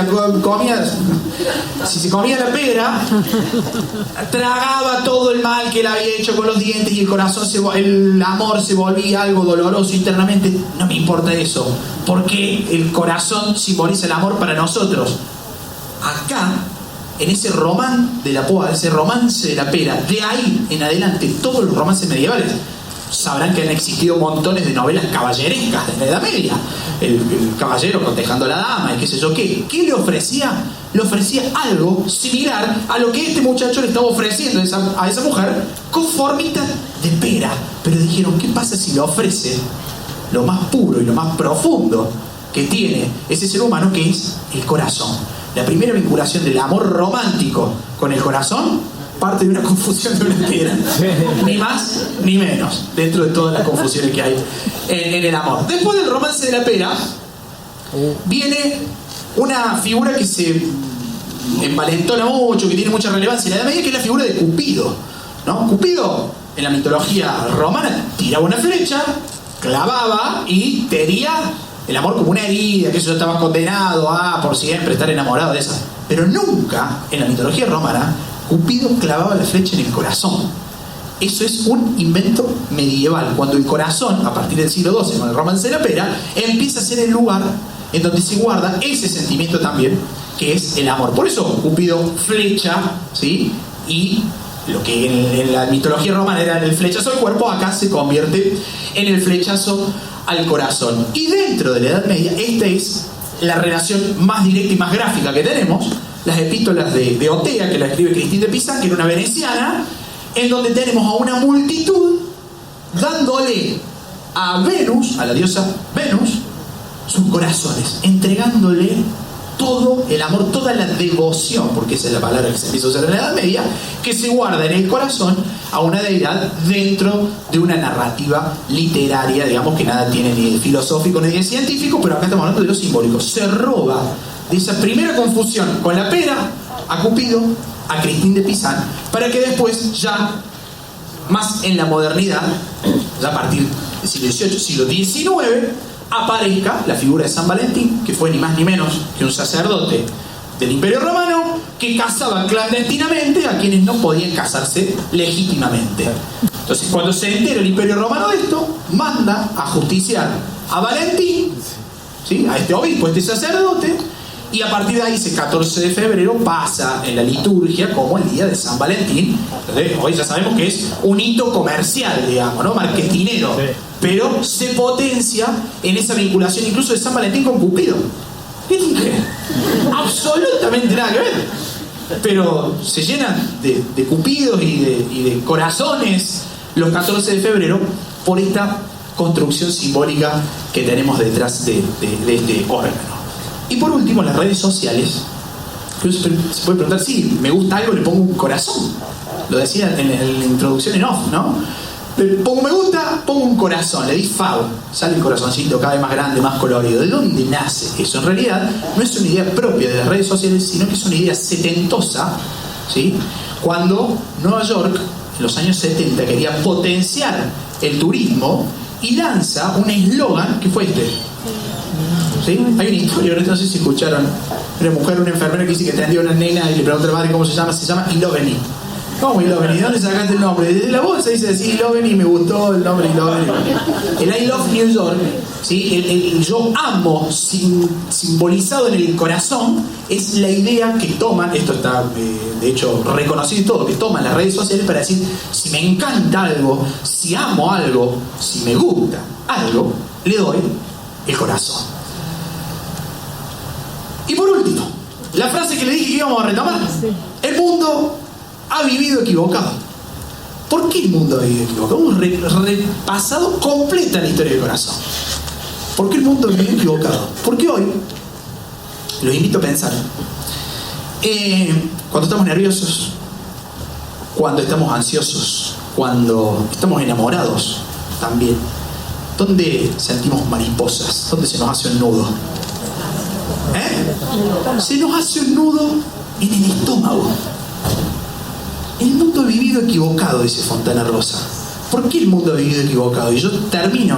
comía la pera, tragaba todo el mal que le había hecho con los dientes y el corazón, el amor se volvía algo doloroso internamente. No me importa eso, porque el corazón simboliza el amor para nosotros. Acá en ese román de la poa, ese romance de la pera. De ahí en adelante, todos los romances medievales, sabrán que han existido montones de novelas caballerescas de la Edad Media. El caballero cortejando a la dama y qué sé yo qué. ¿Qué le ofrecía? Le ofrecía algo similar a lo que este muchacho le estaba ofreciendo a esa mujer, con formitas de pera. Pero dijeron, ¿qué pasa si le ofrece lo más puro y lo más profundo que tiene ese ser humano, que es el corazón? La primera vinculación del amor romántico con el corazón parte de una confusión de una pera. Ni más ni menos, dentro de todas las confusiones que hay en el amor. Después del romance de la pera, viene una figura que se envalentona mucho, que tiene mucha relevancia en la Edad Media, que es la figura de Cupido, ¿no? Cupido, en la mitología romana, tiraba una flecha, clavaba y tenía el amor como una herida, que eso estaba condenado a por siempre estar enamorado de esa. Pero nunca, en la mitología romana, Cupido clavaba la flecha en el corazón. Eso es un invento medieval, cuando el corazón, a partir del siglo XII, con el romance de la pera, empieza a ser el lugar en donde se guarda ese sentimiento también, que es el amor. Por eso Cupido flecha, ¿sí? Y lo que en la mitología romana era el flechazo al cuerpo, acá se convierte en el flechazo al corazón. Y dentro de la Edad Media, esta es la relación más directa y más gráfica que tenemos, las epístolas de Otea, que la escribe Cristín de Pizan, que era una veneciana, en donde tenemos a una multitud dándole a Venus, a la diosa Venus, sus corazones, entregándole todo el amor, toda la devoción, porque esa es la palabra que se empieza a usar en la Edad Media, que se guarda en el corazón a una deidad dentro de una narrativa literaria, digamos, que nada tiene ni de filosófico ni de científico, pero acá estamos hablando de lo simbólico. Se roba de esa primera confusión con la pera a Cupido, a Cristín de Pizan, para que después, ya más en la modernidad, ya a partir del siglo XVIII, siglo XIX, aparezca la figura de San Valentín, que fue ni más ni menos que un sacerdote del Imperio Romano que casaba clandestinamente a quienes no podían casarse legítimamente. Entonces, cuando se entera el Imperio Romano de esto, manda a justiciar a Valentín, ¿sí? A este obispo, a este sacerdote, y a partir de ahí, ese 14 de febrero, pasa en la liturgia como el día de San Valentín. Entonces, hoy ya sabemos que es un hito comercial, digamos, ¿no? Marketinero. Sí. Pero se potencia en esa vinculación incluso de San Valentín con Cupido. ¿Qué tiene que ver? Absolutamente nada que ver. Pero se llenan de cupidos y de corazones los 14 de febrero por esta construcción simbólica que tenemos detrás de este órgano. Y por último, las redes sociales. Se puede preguntar, sí, me gusta algo, le pongo un corazón. Lo decía en la introducción en off, ¿no? Le pongo me gusta, pongo un corazón, le di favor, sale el corazoncito cada vez más grande, más colorido. ¿De dónde nace eso? En realidad no es una idea propia de las redes sociales, sino que es una idea setentosa, ¿sí? Cuando Nueva York, en los años 70, quería potenciar el turismo y lanza un eslogan que fue este. ¿Sí? Hay una historia, no sé si escucharon, una mujer, una enfermera que dice que atendió a una nena y le pregunta a la madre cómo se llama Iloveni. ¿Cómo Iloveni? ¿De dónde sacaste el nombre? Desde la bolsa dice así, Iloveni, me gustó el nombre Iloveni. El I love New York, ¿sí? el yo amo simbolizado en el corazón es la idea que toman, esto está de hecho reconocido y todo, que toman las redes sociales para decir, si me encanta algo, si amo algo, si me gusta algo, le doy el corazón. Y por último, la frase que le dije que íbamos a retomar. El mundo ha vivido equivocado. ¿Por qué el mundo ha vivido equivocado? Hemos repasado completa la historia del corazón. ¿Por qué el mundo ha vivido equivocado? Porque hoy, los invito a pensar, cuando estamos nerviosos, cuando estamos ansiosos, cuando estamos enamorados también, ¿dónde sentimos mariposas? ¿Dónde se nos hace un nudo? Se nos hace un nudo en el estómago. El mundo ha vivido equivocado, dice Fontana Rosa. ¿Por qué el mundo ha vivido equivocado? Y yo termino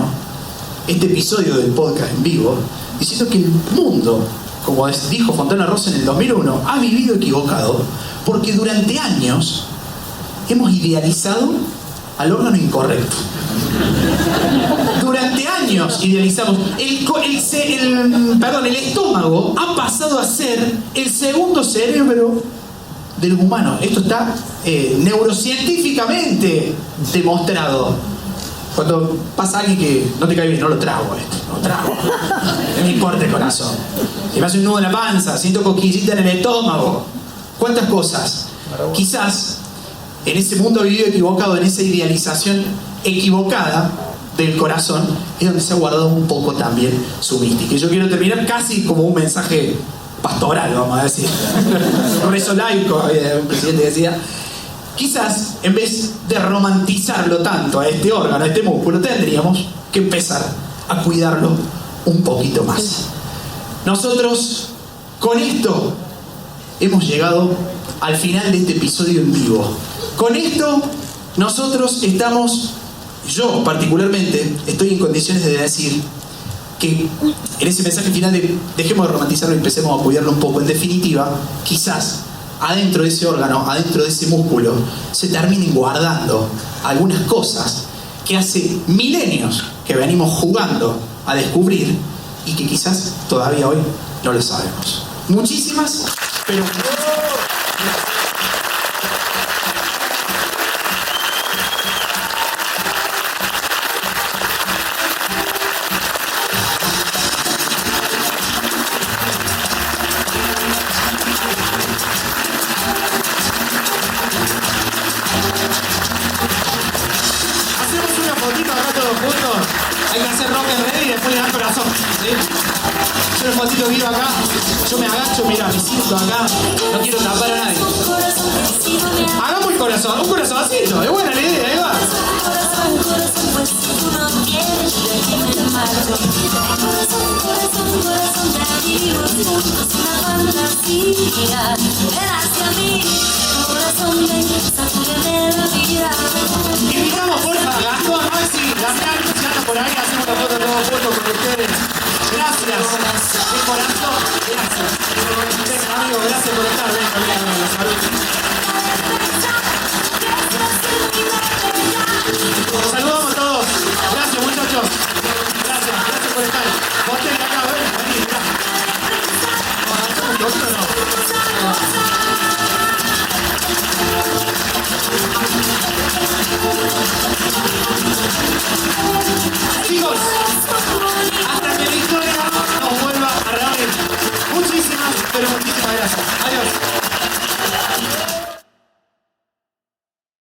este episodio del podcast en vivo diciendo que el mundo, como dijo Fontana Rosa en el 2001, ha vivido equivocado porque durante años hemos idealizado al órgano incorrecto. Durante años idealizamos. El estómago ha pasado a ser el segundo cerebro de los humanos. Esto está neurocientíficamente demostrado. Cuando pasa alguien que no te cae bien, no lo trago esto, no lo trago. No me importa el corazón. Se me hace un nudo en la panza, siento cosquillita en el estómago. ¿Cuántas cosas? Quizás en ese mundo vivido equivocado, en esa idealización equivocada del corazón, es donde se ha guardado un poco también su mística. Y yo quiero terminar casi como un mensaje pastoral, vamos a decir. Un rezo laico, había un presidente que decía. Quizás, en vez de romantizarlo tanto a este órgano, a este músculo, tendríamos que empezar a cuidarlo un poquito más. Nosotros, con esto, hemos llegado al final de este episodio en vivo. Con esto, nosotros estamos, yo particularmente, estoy en condiciones de decir que en ese mensaje final de dejemos de romantizarlo y empecemos a cuidarlo un poco. En definitiva, quizás adentro de ese órgano, adentro de ese músculo, se terminen guardando algunas cosas que hace milenios que venimos jugando a descubrir y que quizás todavía hoy no lo sabemos. Muchísimas, pero hay que hacer rock and ready y después le dan corazón, ¿sí? Yo un fotito vivo acá, yo me agacho, mira, me siento acá, no quiero tapar a nadie. Hagamos el corazón, un corazoncito, es buena la idea, ahí va. Invitamos porfa a Gastón, Maxi, Damián, Luciano por ahí, hacemos una foto todos juntos con ustedes. Gracias, de corazón, gracias. Venga, amigo, gracias por estar, venga, salud. Saludamos todos, gracias muchachos, gracias por estar. Ponte acá, vení, mirá. ¿Hacemos un poquito o no? Chicos, hasta que la historia nos vuelva a reunir. Muchísimas, pero muchísimas gracias. Adiós.